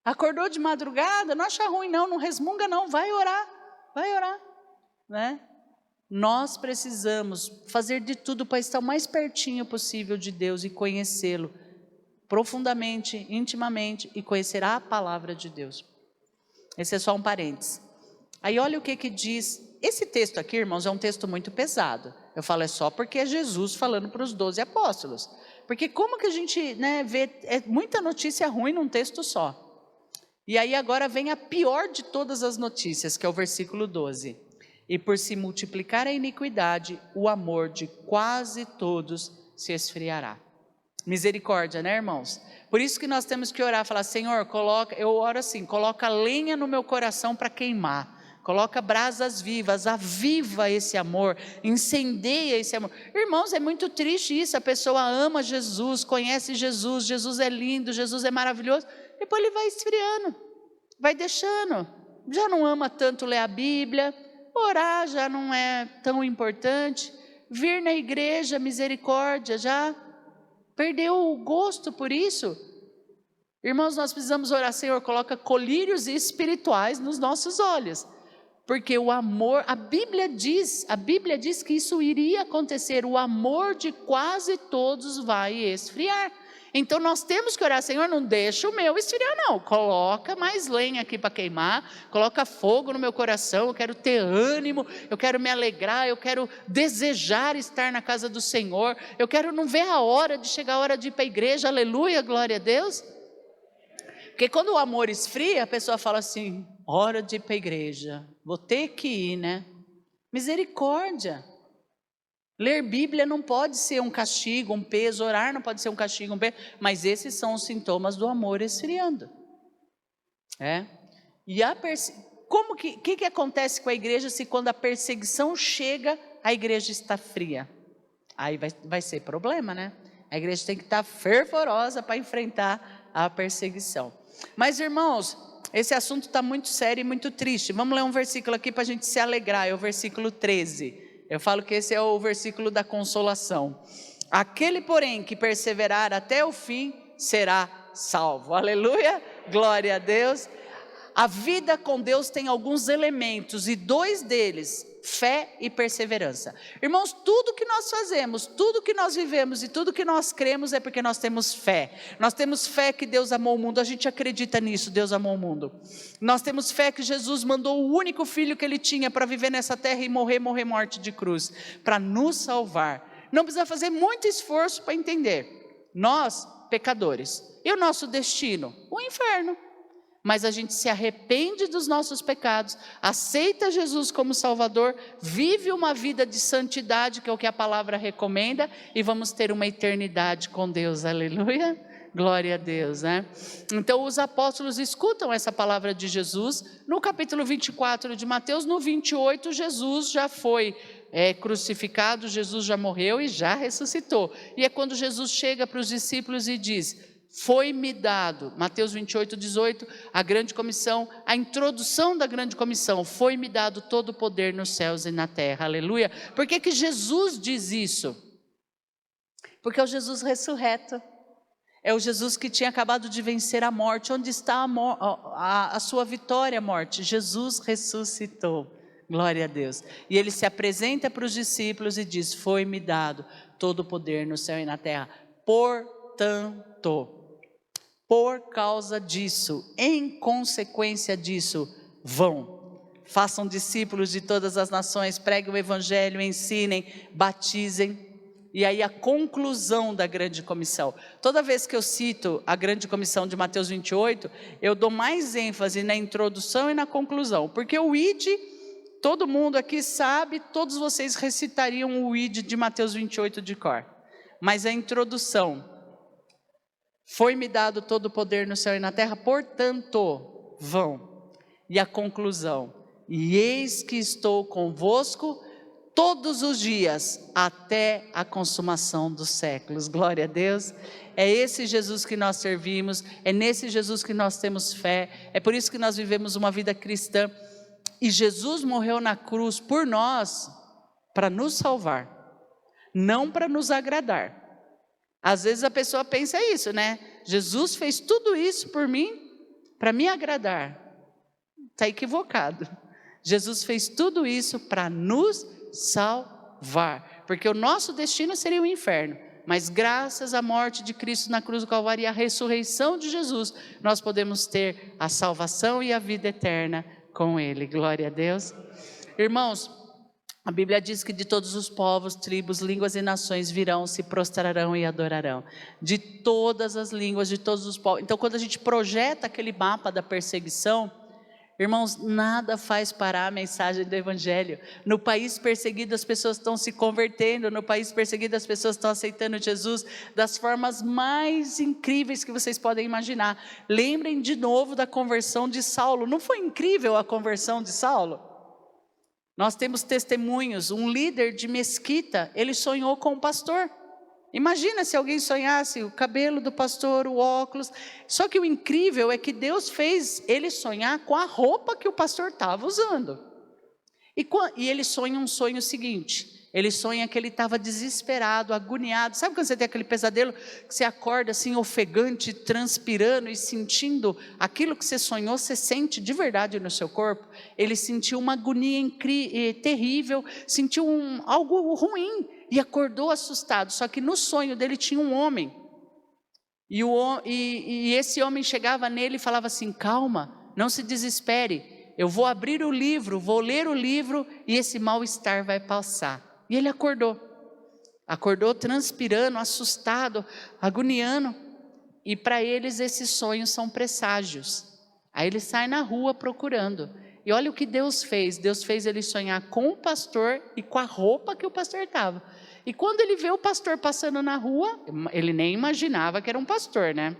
Acordou de madrugada, não acha ruim não, não resmunga não, vai orar, né? Nós precisamos fazer de tudo para estar o mais pertinho possível de Deus e conhecê-lo profundamente, intimamente, e conhecer a palavra de Deus. Esse é só um parênteses. Aí olha o que diz, esse texto aqui, irmãos, é um texto muito pesado. Eu falo é só porque é Jesus falando para os 12 apóstolos. Porque como que a gente, né, vê muita notícia ruim num texto só. E aí agora vem a pior de todas as notícias, que é o versículo 12. E por se multiplicar a iniquidade, o amor de quase todos se esfriará. Misericórdia, né, irmãos? Por isso que nós temos que orar, falar: Senhor, eu oro assim, coloca lenha no meu coração para queimar, coloca brasas vivas, aviva esse amor, incendeia esse amor. Irmãos, é muito triste isso, a pessoa ama Jesus, conhece Jesus, Jesus é lindo, Jesus é maravilhoso, depois ele vai esfriando, vai deixando, já não ama tanto ler a Bíblia, orar já não é tão importante, vir na igreja, misericórdia, já perdeu o gosto por isso. Irmãos, nós precisamos orar: Senhor, coloca colírios espirituais nos nossos olhos, porque o amor, a Bíblia diz que isso iria acontecer, o amor de quase todos vai esfriar. Então nós temos que orar: Senhor, não deixa o meu esfriar não, coloca mais lenha aqui para queimar, coloca fogo no meu coração, eu quero ter ânimo, eu quero me alegrar, eu quero desejar estar na casa do Senhor, eu quero não ver a hora de chegar a hora de ir para a igreja, aleluia, glória a Deus. Porque quando o amor esfria, a pessoa fala assim: hora de ir para a igreja, vou ter que ir, né? Misericórdia. Ler Bíblia não pode ser um castigo, um peso, orar não pode ser um castigo, um peso, mas esses são os sintomas do amor esfriando. E como que acontece com a igreja se quando a perseguição chega, a igreja está fria? Aí vai ser problema, né? A igreja tem que estar fervorosa para enfrentar a perseguição. Mas irmãos, esse assunto está muito sério e muito triste. Vamos ler um versículo aqui para a gente se alegrar, é o versículo 13. Eu falo que esse é o versículo da consolação. Aquele, porém, que perseverar até o fim, será salvo. Aleluia, glória a Deus. A vida com Deus tem alguns elementos, e 2 deles, fé e perseverança. Irmãos, tudo que nós fazemos, tudo que nós vivemos e tudo que nós cremos é porque nós temos fé. Nós temos fé que Deus amou o mundo, a gente acredita nisso, Deus amou o mundo. Nós temos fé que Jesus mandou o único filho que ele tinha para viver nessa terra e morrer morte de cruz, para nos salvar. Não precisa fazer muito esforço para entender. Nós, pecadores, e o nosso destino? O inferno. Mas a gente se arrepende dos nossos pecados, aceita Jesus como Salvador, vive uma vida de santidade, que é o que a palavra recomenda, e vamos ter uma eternidade com Deus, aleluia, Glória a Deus, né? Então os apóstolos escutam essa palavra de Jesus. No capítulo 24 de Mateus, no 28, Jesus já foi crucificado, Jesus já morreu e já ressuscitou. E é quando Jesus chega para os discípulos e diz: foi-me dado, Mateus 28, 18, a grande comissão, a introdução da grande comissão, foi-me dado todo o poder nos céus e na terra, aleluia. Por que que Jesus diz isso? Porque é o Jesus ressurreto, é o Jesus que tinha acabado de vencer a morte. Onde está a sua vitória, morte? Jesus ressuscitou, glória a Deus. E ele se apresenta para os discípulos e diz: foi-me dado todo o poder no céu e na terra. Portanto, por causa disso, em consequência disso, vão, façam discípulos de todas as nações, preguem o evangelho, ensinem, batizem. E aí a conclusão da grande comissão. Toda vez que eu cito a grande comissão de Mateus 28, eu dou mais ênfase na introdução e na conclusão, porque o id, todo mundo aqui sabe, todos vocês recitariam o id de Mateus 28 de cor. Mas a introdução: foi-me dado todo o poder no céu e na terra, portanto, vão. E a conclusão: e eis que estou convosco todos os dias, até a consumação dos séculos. Glória a Deus. É esse Jesus que nós servimos, é nesse Jesus que nós temos fé, é por isso que nós vivemos uma vida cristã. E Jesus morreu na cruz por nós, para nos salvar, não para nos agradar. Às vezes a pessoa pensa isso, né? Jesus fez tudo isso por mim, para me agradar. Está equivocado. Jesus fez tudo isso para nos salvar, porque o nosso destino seria o inferno, mas graças à morte de Cristo na cruz do Calvário e à ressurreição de Jesus, nós podemos ter a salvação e a vida eterna com Ele. Glória a Deus. Irmãos, a Bíblia diz que de todos os povos, tribos, línguas e nações virão, se prostrarão e adorarão. De todas as línguas, de todos os povos. Então, quando a gente projeta aquele mapa da perseguição, irmãos, nada faz parar a mensagem do Evangelho. No país perseguido, as pessoas estão se convertendo. No país perseguido, as pessoas estão aceitando Jesus das formas mais incríveis que vocês podem imaginar. Lembrem de novo da conversão de Saulo. Não foi incrível a conversão de Saulo? Nós temos testemunhos. Um líder de mesquita, ele sonhou com um pastor. Imagina se alguém sonhasse o cabelo do pastor, o óculos. Só que o incrível é que Deus fez ele sonhar com a roupa que o pastor estava usando. E ele sonha um sonho seguinte. Ele sonha que ele estava desesperado, agoniado. Sabe quando você tem aquele pesadelo que você acorda assim ofegante, transpirando e sentindo aquilo que você sonhou, você sente de verdade no seu corpo? Ele sentiu uma agonia terrível, sentiu algo ruim. E acordou assustado, só que no sonho dele tinha um homem, e esse homem chegava nele e falava assim: calma, não se desespere, eu vou abrir o livro, vou ler o livro e esse mal-estar vai passar. E ele acordou transpirando, assustado, agoniando, e para eles esses sonhos são presságios. Aí ele sai na rua procurando, e olha o que Deus fez ele sonhar com o pastor e com a roupa que o pastor estava. E quando ele vê o pastor passando na rua, ele nem imaginava que era um pastor, né?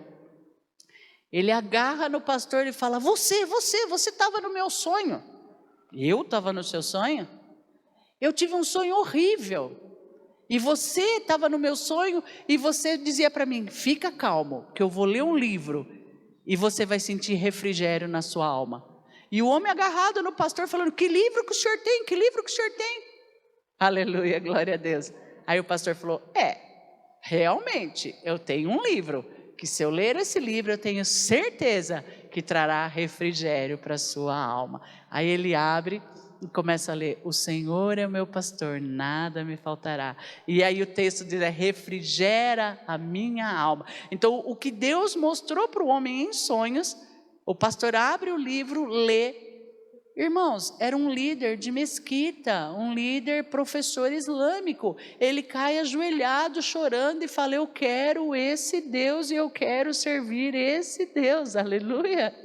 Ele agarra no pastor e fala: você estava no meu sonho. Eu estava no seu sonho? Eu tive um sonho horrível. E você estava no meu sonho e você dizia para mim: fica calmo, que eu vou ler um livro e você vai sentir refrigério na sua alma. E o homem agarrado no pastor falando: que livro que o senhor tem? Que livro que o senhor tem? Aleluia, glória a Deus. Aí o pastor falou: realmente, eu tenho um livro, que se eu ler esse livro, eu tenho certeza que trará refrigério para a sua alma. Aí ele abre e começa a ler: o Senhor é o meu pastor, nada me faltará. E aí o texto diz: refrigera a minha alma. Então o que Deus mostrou para o homem em sonhos, o pastor abre o livro, lê. Irmãos, era um líder de mesquita, um líder professor islâmico. Ele cai ajoelhado, chorando e fala: eu quero esse Deus e eu quero servir esse Deus. Aleluia,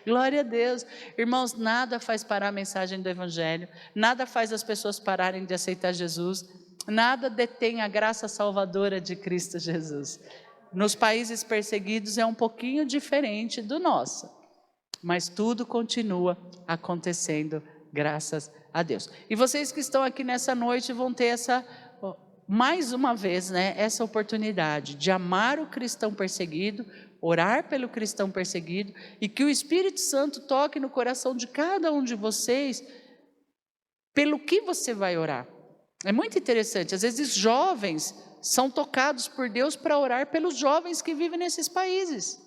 glória a Deus. Irmãos, nada faz parar a mensagem do Evangelho, nada faz as pessoas pararem de aceitar Jesus, nada detém a graça salvadora de Cristo Jesus. nos países perseguidos é um pouquinho diferente do nosso, mas tudo continua acontecendo, graças a Deus. E vocês que estão aqui nessa noite vão ter mais uma vez, né, essa oportunidade de amar o cristão perseguido, orar pelo cristão perseguido, e que o Espírito Santo toque no coração de cada um de vocês, pelo que você vai orar. É muito interessante, às vezes jovens são tocados por Deus para orar pelos jovens que vivem nesses países.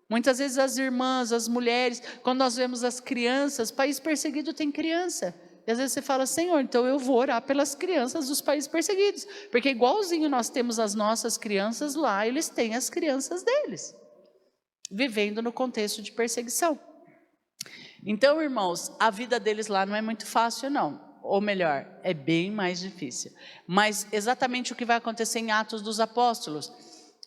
Muitas vezes as irmãs, as mulheres, quando nós vemos as crianças, país perseguido tem criança. E às vezes você fala, Senhor, então eu vou orar pelas crianças dos países perseguidos. Porque igualzinho nós temos as nossas crianças lá, eles têm as crianças deles, vivendo no contexto de perseguição. Então, irmãos, a vida deles lá não é muito fácil não. Ou melhor, é bem mais difícil. Mas exatamente o que vai acontecer em Atos dos Apóstolos.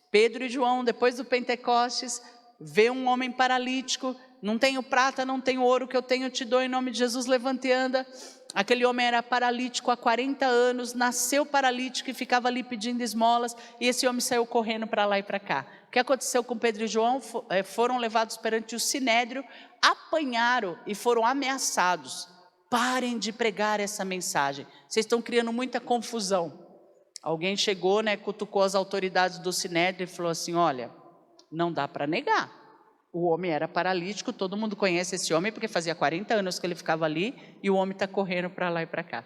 Pedro e João, depois do Pentecostes, vê um homem paralítico, não tenho prata, não tenho ouro, que eu tenho te dou, em nome de Jesus, levanta e anda. Aquele homem era paralítico há 40 anos, nasceu paralítico e ficava ali pedindo esmolas, e esse homem saiu correndo para lá e para cá. O que aconteceu com Pedro e João? Foram levados perante o Sinédrio, apanharam e foram ameaçados. Parem de pregar essa mensagem, vocês estão criando muita confusão. Alguém chegou, né, cutucou as autoridades do Sinédrio e falou assim, olha, não dá para negar, o homem era paralítico, todo mundo conhece esse homem, porque fazia 40 anos que ele ficava ali, e o homem está correndo para lá e para cá.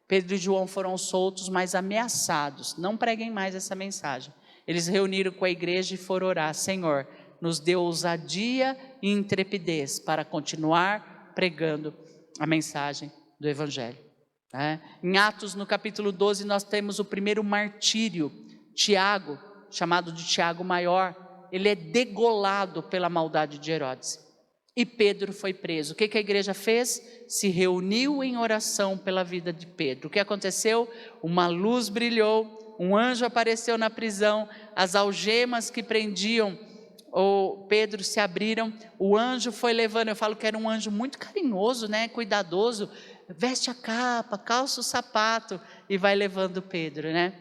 Pedro e João foram soltos, mas ameaçados, não preguem mais essa mensagem. Eles reuniram com a igreja e foram orar, Senhor, nos dê ousadia e intrepidez para continuar pregando a mensagem do Evangelho. Em Atos, no capítulo 12, nós temos o primeiro martírio, Tiago, chamado de Tiago Maior, ele é degolado pela maldade de Herodes. E Pedro foi preso. O que a igreja fez? Se reuniu em oração pela vida de Pedro. O que aconteceu? Uma luz brilhou, um anjo apareceu na prisão, as algemas que prendiam o Pedro se abriram, o anjo foi levando, eu falo que era um anjo muito carinhoso, né, cuidadoso, veste a capa, calça o sapato e vai levando Pedro, né?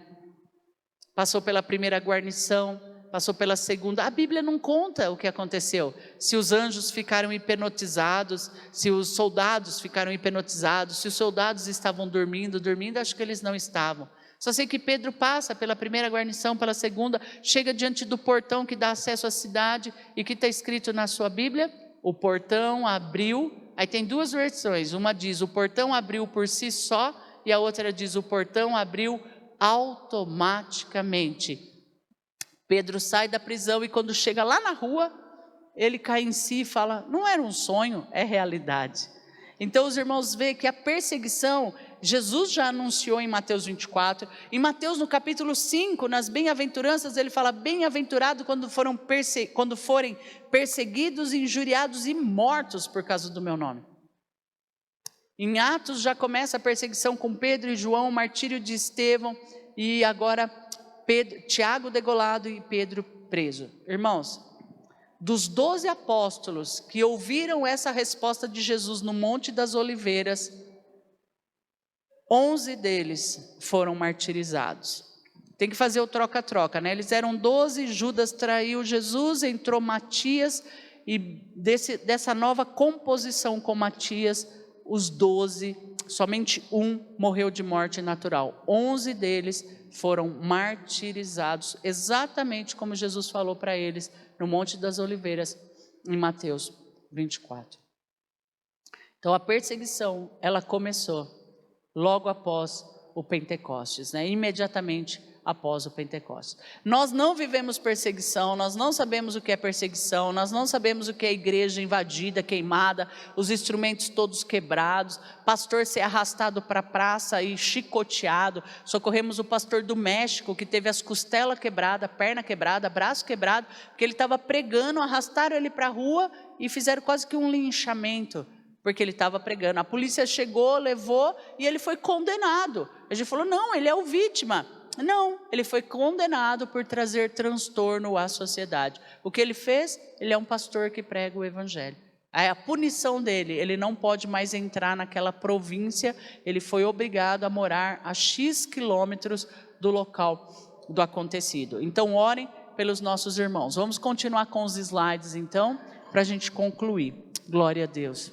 Passou pela primeira guarnição, passou pela segunda, a Bíblia não conta o que aconteceu, se os anjos ficaram hipnotizados, se os soldados ficaram hipnotizados, se os soldados estavam dormindo, acho que eles não estavam. Só sei que Pedro passa pela primeira guarnição, pela segunda, chega diante do portão que dá acesso à cidade, e que está escrito na sua Bíblia, o portão abriu, aí tem duas versões, uma diz o portão abriu por si só, e a outra diz o portão abriu automaticamente. Pedro sai da prisão e quando chega lá na rua, ele cai em si e fala, não era um sonho, é realidade. Então os irmãos veem que a perseguição, Jesus já anunciou em Mateus 24, em Mateus no capítulo 5, nas bem-aventuranças, ele fala, bem-aventurado quando forem perseguidos, injuriados e mortos por causa do meu nome. Em Atos já começa a perseguição com Pedro e João, o martírio de Estevão, e agora Tiago degolado e Pedro preso. Irmãos, dos 12 apóstolos que ouviram essa resposta de Jesus no Monte das Oliveiras, 11 deles foram martirizados. Tem que fazer o troca-troca, né? Eles eram 12, Judas traiu Jesus, entrou Matias, e dessa nova composição com Matias, os 12, somente um morreu de morte natural. 11 deles foram martirizados, exatamente como Jesus falou para eles no Monte das Oliveiras, em Mateus 24. Então a perseguição, ela começou logo após o Pentecostes, né? Imediatamente após o Pentecostes. Nós não vivemos perseguição, nós não sabemos o que é perseguição, nós não sabemos o que é igreja invadida, queimada, os instrumentos todos quebrados, pastor ser arrastado para a praça e chicoteado. Socorremos o pastor do México que teve as costelas quebradas, perna quebrada, braço quebrado, porque ele estava pregando, arrastaram ele para a rua e fizeram quase que um linchamento, porque ele estava pregando. A polícia chegou, levou e ele foi condenado. A gente falou, não, ele é o vítima. Não, ele foi condenado por trazer transtorno à sociedade. O que ele fez? Ele é um pastor que prega o evangelho. A punição dele, ele não pode mais entrar naquela província, ele foi obrigado a morar a X quilômetros do local do acontecido. Então orem pelos nossos irmãos. Vamos continuar com os slides, então, para a gente concluir. Glória a Deus.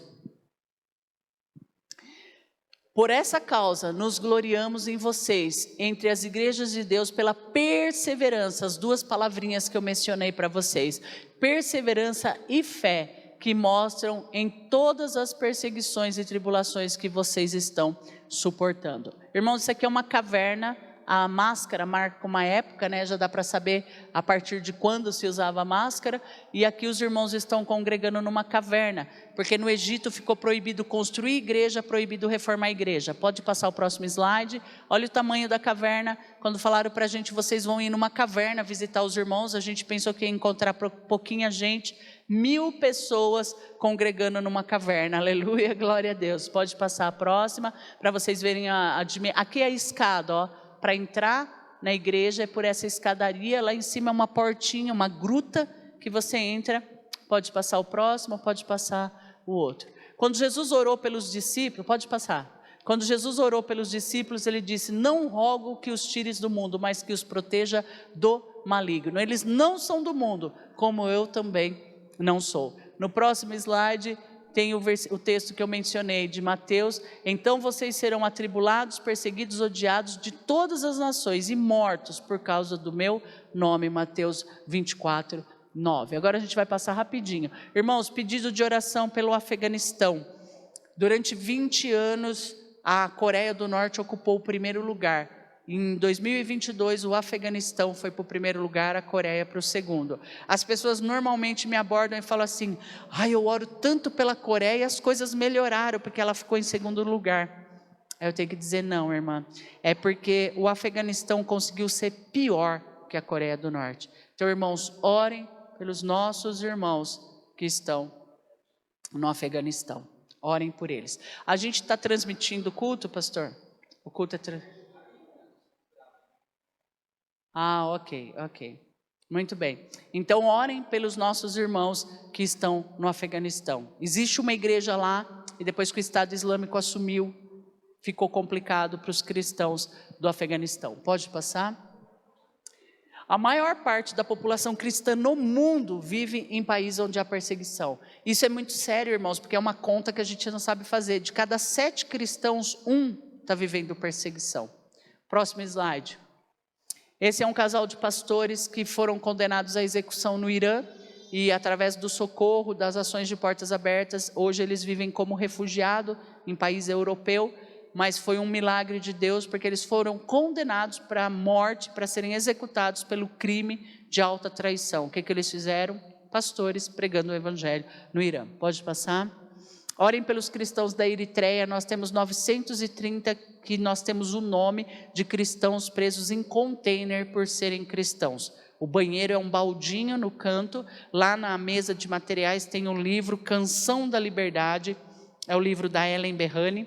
Por essa causa, nos gloriamos em vocês, entre as igrejas de Deus, pela perseverança, as duas palavrinhas que eu mencionei para vocês, perseverança e fé, que mostram em todas as perseguições e tribulações que vocês estão suportando. Irmãos, isso aqui é uma caverna. A máscara marca uma época, né? Já dá para saber a partir de quando se usava a máscara. E aqui os irmãos estão congregando numa caverna, porque no Egito ficou proibido construir igreja, proibido reformar a igreja. Pode passar o próximo slide. Olha o tamanho da caverna. Quando falaram para a gente, vocês vão ir numa caverna visitar os irmãos, a gente pensou que ia encontrar pouquinha gente. 1000 pessoas congregando numa caverna, aleluia, glória a Deus. Pode passar a próxima, para vocês verem aqui é a escada, ó. Para entrar na igreja é por essa escadaria, lá em cima é uma portinha, uma gruta que você entra. Pode passar o próximo, pode passar o outro. Quando Jesus orou pelos discípulos, pode passar. Quando Jesus orou pelos discípulos, ele disse: não rogo que os tires do mundo, mas que os proteja do maligno. Eles não são do mundo, como eu também não sou. No próximo slide tem o texto que eu mencionei de Mateus. Então vocês serão atribulados, perseguidos, odiados de todas as nações e mortos por causa do meu nome. Mateus 24, 9. Agora a gente vai passar rapidinho. Irmãos, pedido de oração pelo Afeganistão. Durante 20 anos a Coreia do Norte ocupou o primeiro lugar. Em 2022, o Afeganistão foi para o primeiro lugar, a Coreia para o segundo. As pessoas normalmente me abordam e falam assim: eu oro tanto pela Coreia e as coisas melhoraram, porque ela ficou em segundo lugar. Aí eu tenho que dizer: não, irmã, é porque o Afeganistão conseguiu ser pior que a Coreia do Norte. Então, irmãos, orem pelos nossos irmãos que estão no Afeganistão. Orem por eles. A gente está transmitindo o culto, pastor? O culto é ok. Muito bem. Então, orem pelos nossos irmãos que estão no Afeganistão. Existe uma igreja lá, e depois que o Estado Islâmico assumiu, ficou complicado para os cristãos do Afeganistão. Pode passar? A maior parte da população cristã no mundo vive em países onde há perseguição. Isso é muito sério, irmãos, porque é uma conta que a gente não sabe fazer. De cada 7 cristãos, 1 está vivendo perseguição. Próximo slide. Esse é um casal de pastores que foram condenados à execução no Irã e, através do socorro, das ações de portas abertas, hoje eles vivem como refugiados em país europeu, mas foi um milagre de Deus, porque eles foram condenados para a morte, para serem executados pelo crime de alta traição. O que eles fizeram? Pastores pregando o evangelho no Irã. Pode passar? Orem pelos cristãos da Eritreia. Nós temos 930 que nós temos o nome de cristãos presos em container por serem cristãos. O banheiro é um baldinho no canto. Lá na mesa de materiais tem um livro, Canção da Liberdade. É o livro da Ellen Berrani,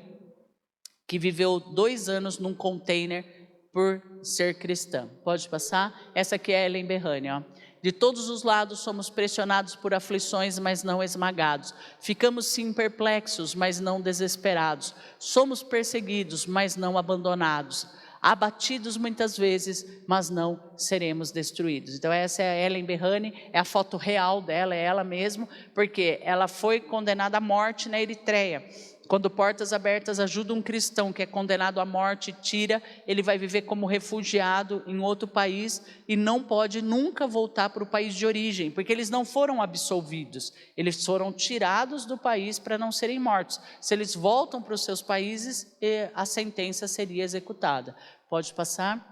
que viveu 2 anos num container por ser cristã. Pode passar? Essa aqui é a Ellen Berrani, ó. De todos os lados somos pressionados por aflições, mas não esmagados. Ficamos sim perplexos, mas não desesperados. Somos perseguidos, mas não abandonados. Abatidos muitas vezes, mas não seremos destruídos. Então essa é a Ellen Berrani, é a foto real dela, é ela mesma, porque ela foi condenada à morte na Eritreia. Quando Portas Abertas ajuda um cristão que é condenado à morte, tira, ele vai viver como refugiado em outro país e não pode nunca voltar para o país de origem, porque eles não foram absolvidos, eles foram tirados do país para não serem mortos. Se eles voltam para os seus países, a sentença seria executada. Pode passar?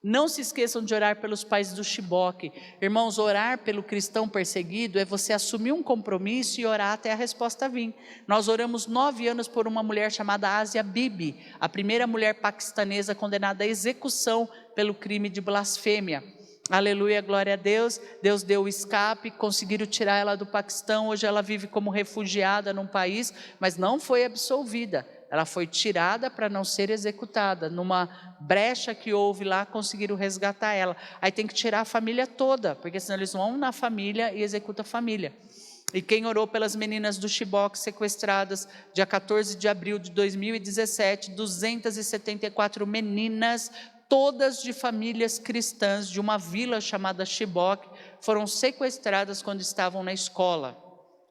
Não se esqueçam de orar pelos pais do Chibok. Irmãos, orar pelo cristão perseguido é você assumir um compromisso e orar até a resposta vir. Nós oramos 9 anos por uma mulher chamada Asia Bibi, a primeira mulher paquistanesa condenada à execução pelo crime de blasfêmia. Aleluia, glória a Deus. Deus deu o escape, conseguiram tirar ela do Paquistão. Hoje ela vive como refugiada num país, mas não foi absolvida. Ela foi tirada para não ser executada. Numa brecha que houve lá, conseguiram resgatar ela. Aí tem que tirar a família toda, porque senão eles vão na família e executam a família. E quem orou pelas meninas do Chibok sequestradas, dia 14 de abril de 2017, 274 meninas, todas de famílias cristãs de uma vila chamada Chibok, foram sequestradas quando estavam na escola.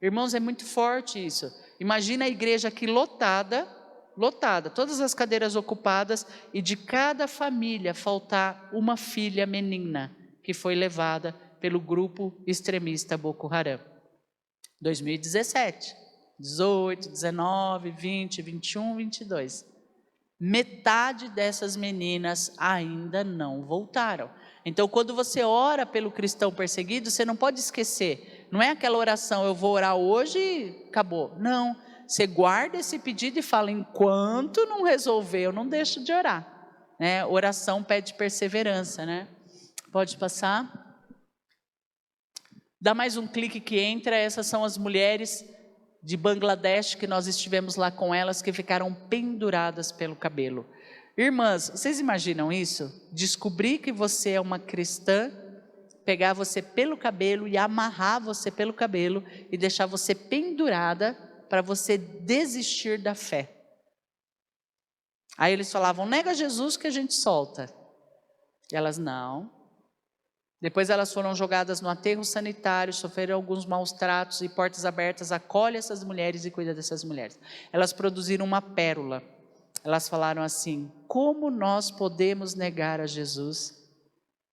Irmãos, é muito forte isso. Imagina a igreja aqui lotada, todas as cadeiras ocupadas, e de cada família faltar uma filha menina que foi levada pelo grupo extremista Boko Haram. 2017, 18, 19, 20, 21, 22. Metade dessas meninas ainda não voltaram. Então, quando você ora pelo cristão perseguido, você não pode esquecer. Não é aquela oração, eu vou orar hoje e acabou. Não, você guarda esse pedido e fala, enquanto não resolver, eu não deixo de orar. Né? Oração pede perseverança, né? Pode passar. Dá mais um clique que entra, essas são as mulheres de Bangladesh, que nós estivemos lá com elas, que ficaram penduradas pelo cabelo. Irmãs, vocês imaginam isso? Descobrir que você é uma cristã, pegar você pelo cabelo e amarrar você pelo cabelo e deixar você pendurada para você desistir da fé. Aí eles falavam, nega Jesus que a gente solta. E elas, não. Depois elas foram jogadas no aterro sanitário, sofreram alguns maus tratos e Portas Abertas acolhe essas mulheres e cuida dessas mulheres. Elas produziram uma pérola. Elas falaram assim, como nós podemos negar a Jesus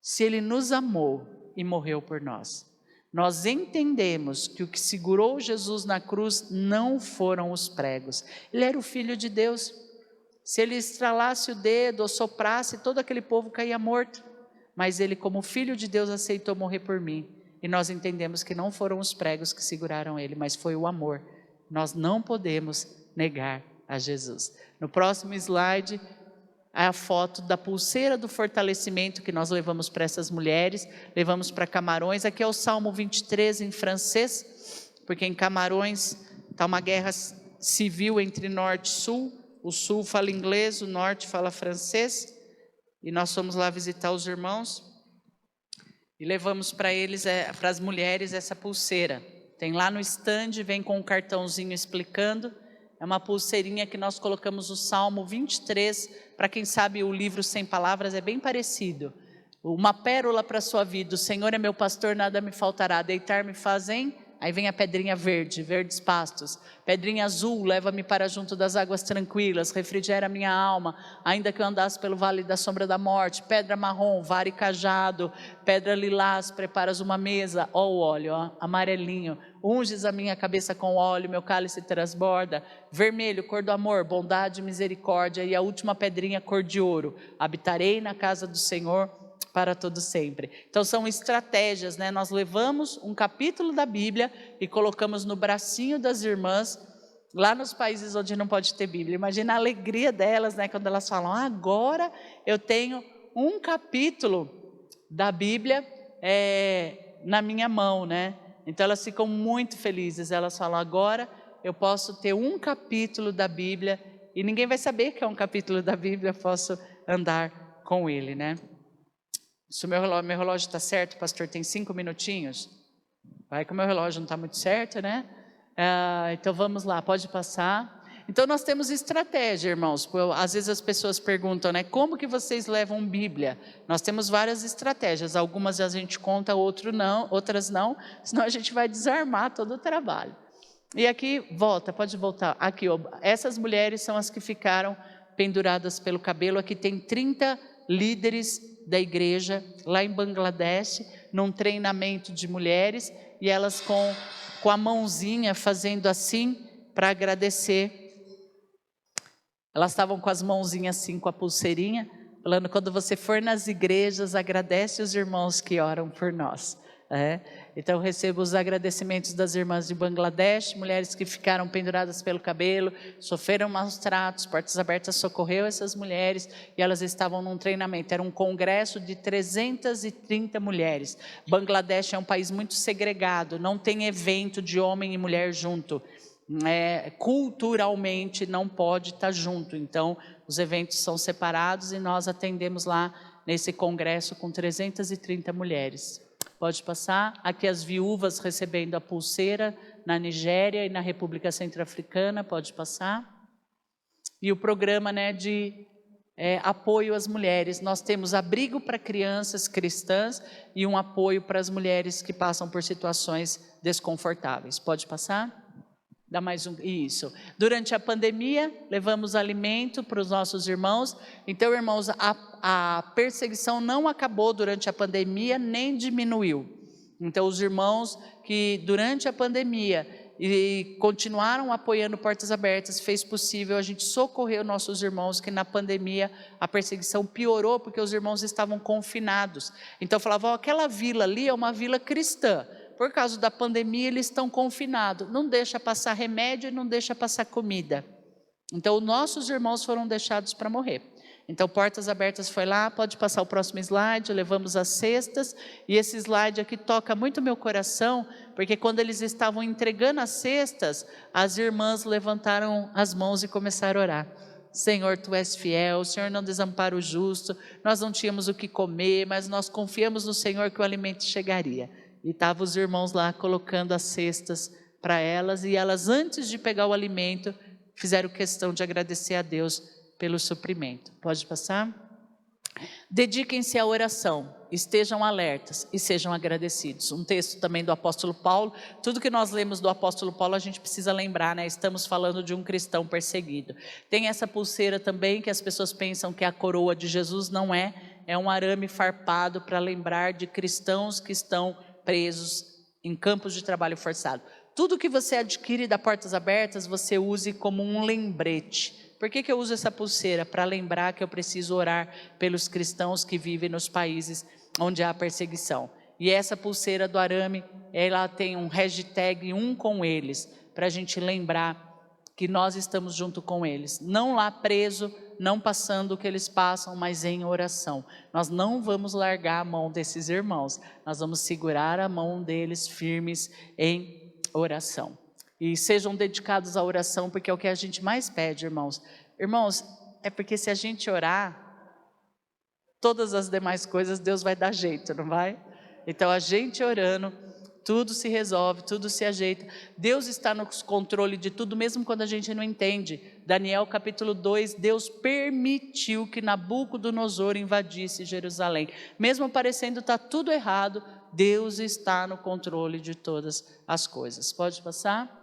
se Ele nos amou e morreu por nós? Nós entendemos que o que segurou Jesus na cruz não foram os pregos. Ele era o Filho de Deus. Se Ele estralasse o dedo ou soprasse, todo aquele povo caía morto. Mas Ele, como Filho de Deus, aceitou morrer por mim. E nós entendemos que não foram os pregos que seguraram Ele, mas foi o amor. Nós não podemos negar a Jesus. No próximo slide, a foto da pulseira do fortalecimento que nós levamos para essas mulheres, levamos para Camarões. Aqui é o Salmo 23 em francês, porque em Camarões está uma guerra civil entre norte e sul. O sul fala inglês, o norte fala francês. E nós fomos lá visitar os irmãos e levamos para eles, para as mulheres, essa pulseira. Tem lá no stand, vem com um cartãozinho explicando. É uma pulseirinha que nós colocamos o Salmo 23. Para quem sabe o livro Sem Palavras é bem parecido. Uma pérola para a sua vida. O Senhor é meu pastor, nada me faltará. Deitar-me fazem. Aí vem a pedrinha verde, verdes pastos. Pedrinha azul, leva-me para junto das águas tranquilas, refrigera minha alma, ainda que eu andasse pelo vale da sombra da morte. Pedra marrom, vara e cajado. Pedra lilás, preparas uma mesa. Ó o óleo, ó, amarelinho. Unges a minha cabeça com óleo, meu cálice transborda. Vermelho, cor do amor, bondade e misericórdia. E a última pedrinha, cor de ouro. Habitarei na casa do Senhor para todo sempre. Então são estratégias, né? Nós levamos um capítulo da Bíblia e colocamos no bracinho das irmãs, lá nos países onde não pode ter Bíblia. Imagina a alegria delas, né? Quando elas falam, agora eu tenho um capítulo da Bíblia na minha mão, né? Então elas ficam muito felizes, elas falam, agora eu posso ter um capítulo da Bíblia e ninguém vai saber que é um capítulo da Bíblia, eu posso andar com ele, né? Se o meu relógio está certo, pastor, tem 5 minutinhos. Vai que o meu relógio não está muito certo, né? Então vamos lá, pode passar. Então nós temos estratégia, irmãos. Às vezes as pessoas perguntam, né? Como que vocês levam Bíblia? Nós temos várias estratégias. Algumas a gente conta, outras não. Senão a gente vai desarmar todo o trabalho. E aqui, pode voltar. Aqui, ó, essas mulheres são as que ficaram penduradas pelo cabelo. Aqui tem 30 líderes da igreja, lá em Bangladesh, num treinamento de mulheres, e elas com a mãozinha fazendo assim, para agradecer. Elas estavam com as mãozinhas assim, com a pulseirinha, falando, quando você for nas igrejas, agradece os irmãos que oram por nós. Então eu recebo os agradecimentos das irmãs de Bangladesh, mulheres que ficaram penduradas pelo cabelo, sofreram maus tratos. Portas Abertas socorreu essas mulheres e elas estavam num treinamento. Era um congresso de 330 mulheres. Bangladesh é um país muito segregado, não tem evento de homem e mulher junto. Culturalmente não pode estar junto, então os eventos são separados e nós atendemos lá nesse congresso com 330 mulheres. Pode passar. Aqui as viúvas recebendo a pulseira na Nigéria e na República Centro-Africana. Pode passar. E o programa, né, de apoio às mulheres. Nós temos abrigo para crianças cristãs e um apoio para as mulheres que passam por situações desconfortáveis. Pode passar? Dá mais um, isso. Durante a pandemia, levamos alimento para os nossos irmãos. Então, irmãos, a perseguição não acabou durante a pandemia, nem diminuiu. Então, os irmãos que durante a pandemia e continuaram apoiando Portas Abertas, fez possível a gente socorrer os nossos irmãos, que na pandemia a perseguição piorou, porque os irmãos estavam confinados. Então, falavam, aquela vila ali é uma vila cristã. Por causa da pandemia, eles estão confinados, não deixa passar remédio e não deixa passar comida. Então, nossos irmãos foram deixados para morrer. Então, Portas Abertas foi lá, pode passar o próximo slide, levamos as cestas, e esse slide aqui toca muito meu coração, porque quando eles estavam entregando as cestas, as irmãs levantaram as mãos e começaram a orar. Senhor, Tu és fiel, o Senhor não desampara o justo, nós não tínhamos o que comer, mas nós confiamos no Senhor que o alimento chegaria. E estavam os irmãos lá colocando as cestas para elas, e elas, antes de pegar o alimento, fizeram questão de agradecer a Deus pelo suprimento. Pode passar? Dediquem-se à oração, estejam alertas e sejam agradecidos. Um texto também do apóstolo Paulo. Tudo que nós lemos do apóstolo Paulo a gente precisa lembrar, né? Estamos falando de um cristão perseguido. Tem essa pulseira também que as pessoas pensam que é a coroa de Jesus, não é. É um arame farpado para lembrar de cristãos que estão presos em campos de trabalho forçado. Tudo que você adquire da Portas Abertas, você use como um lembrete. Por que eu uso essa pulseira? Para lembrar que eu preciso orar pelos cristãos que vivem nos países onde há perseguição. E essa pulseira do arame, ela tem um hashtag com eles, para a gente lembrar que nós estamos junto com eles. Não lá preso, não passando o que eles passam, mas em oração. Nós não vamos largar a mão desses irmãos, nós vamos segurar a mão deles firmes em oração. E sejam dedicados à oração, porque é o que a gente mais pede, irmãos. Irmãos, é porque se a gente orar, todas as demais coisas Deus vai dar jeito, não vai? Então a gente orando, tudo se resolve, tudo se ajeita. Deus está no controle de tudo, mesmo quando a gente não entende. Daniel capítulo 2, Deus permitiu que Nabucodonosor invadisse Jerusalém. Mesmo parecendo estar tudo errado, Deus está no controle de todas as coisas. Pode passar?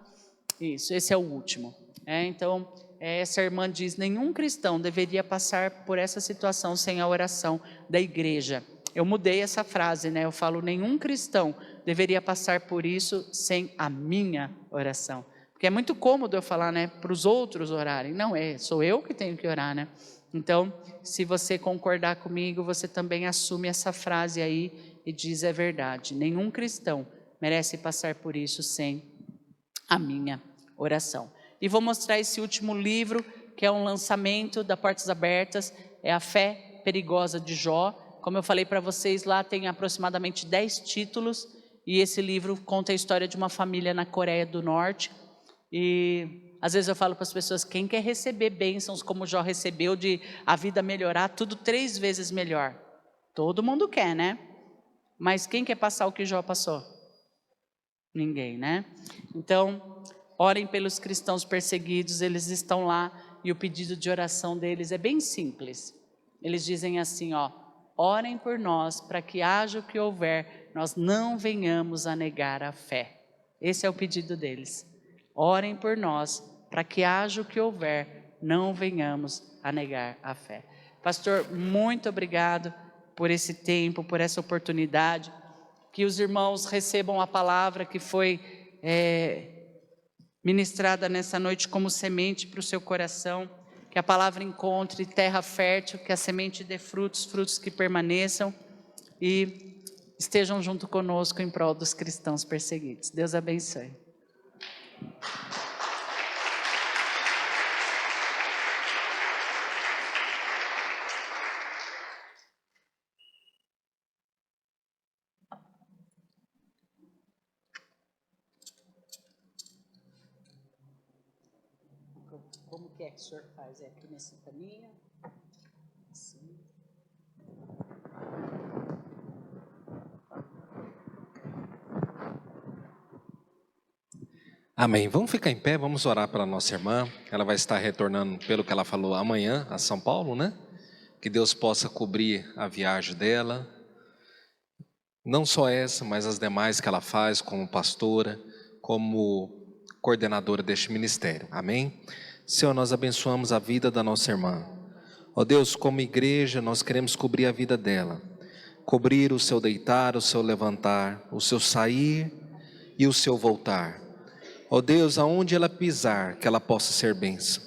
Isso, esse é o último. Então, essa irmã diz, nenhum cristão deveria passar por essa situação sem a oração da igreja. Eu mudei essa frase, né? Eu falo, nenhum cristão deveria passar por isso sem a minha oração. Porque é muito cômodo eu falar, né, para os outros orarem. Não, sou eu que tenho que orar, né? Então, se você concordar comigo, você também assume essa frase aí e diz, é verdade. Nenhum cristão merece passar por isso sem a minha oração. E vou mostrar esse último livro, que é um lançamento da Portas Abertas, é A Fé Perigosa de Jó. Como eu falei para vocês, lá tem aproximadamente 10 títulos, e esse livro conta a história de uma família na Coreia do Norte. E às vezes eu falo para as pessoas, quem quer receber bênçãos como Jó recebeu, de a vida melhorar, tudo 3 vezes melhor? Todo mundo quer, né? Mas quem quer passar o que Jó passou? Ninguém, né? Então, orem pelos cristãos perseguidos, eles estão lá, e o pedido de oração deles é bem simples. Eles dizem assim, orem por nós, para que haja o que houver, nós não venhamos a negar a fé. Esse é o pedido deles. Orem por nós, para que haja o que houver, não venhamos a negar a fé. Pastor, muito obrigado por esse tempo, por essa oportunidade. Que os irmãos recebam a palavra que foi ministrada nessa noite como semente para o seu coração. Que a palavra encontre terra fértil, que a semente dê frutos, frutos que permaneçam. E estejam junto conosco em prol dos cristãos perseguidos. Deus abençoe. Como que é que o senhor faz? É aqui nesse caminho? Assim. Amém. Vamos ficar em pé, vamos orar pela nossa irmã. Ela vai estar retornando, pelo que ela falou, amanhã a São Paulo, né? que Deus possa cobrir a viagem dela, não só essa, mas as demais que ela faz como pastora, como coordenadora deste ministério, amém? Senhor, nós abençoamos a vida da nossa irmã. Ó Deus, como igreja, nós queremos cobrir a vida dela, cobrir o seu deitar, o seu levantar, o seu sair e o seu voltar. Ó Deus, aonde ela pisar, que ela possa ser bênção,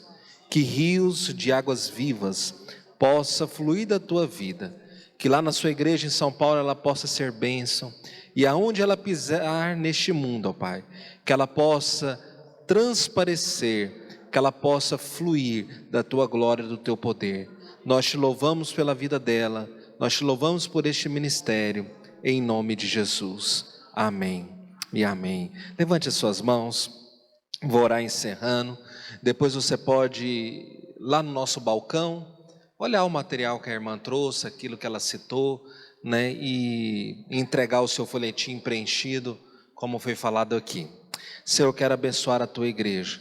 que rios de águas vivas possa fluir da tua vida, que lá na sua igreja em São Paulo ela possa ser bênção, e aonde ela pisar neste mundo, ó Pai, que ela possa transparecer, que ela possa fluir da tua glória, do teu poder. Nós te louvamos pela vida dela, nós te louvamos por este ministério, em nome de Jesus, amém e amém. Levante as suas mãos, vou orar encerrando, depois você pode ir lá no nosso balcão, olhar o material que a irmã trouxe, aquilo que ela citou, né, e entregar o seu folhetim preenchido, como foi falado aqui. Senhor, eu quero abençoar a tua igreja.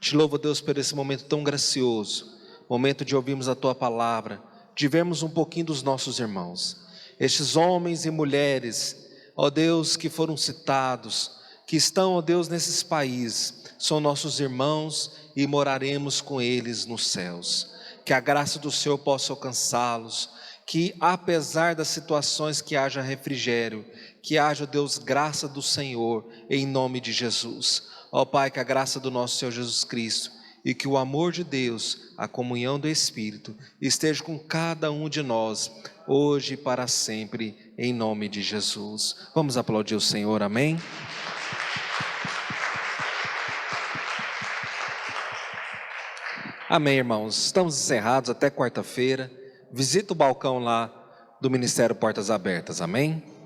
Te louvo, Deus, por esse momento tão gracioso, momento de ouvirmos a tua palavra, de vermos um pouquinho dos nossos irmãos, estes homens e mulheres, ó Deus, que foram citados, que estão, ó Deus, nesses países, são nossos irmãos e moraremos com eles nos céus. Que a graça do Senhor possa alcançá-los, que apesar das situações que haja refrigério, que haja, Deus, graça do Senhor, em nome de Jesus. Ó Pai, que a graça do nosso Senhor Jesus Cristo e que o amor de Deus, a comunhão do Espírito, esteja com cada um de nós, hoje e para sempre, em nome de Jesus. Vamos aplaudir o Senhor, amém? Amém, irmãos. Estamos encerrados até quarta-feira. Visita o balcão lá do Ministério Portas Abertas, amém?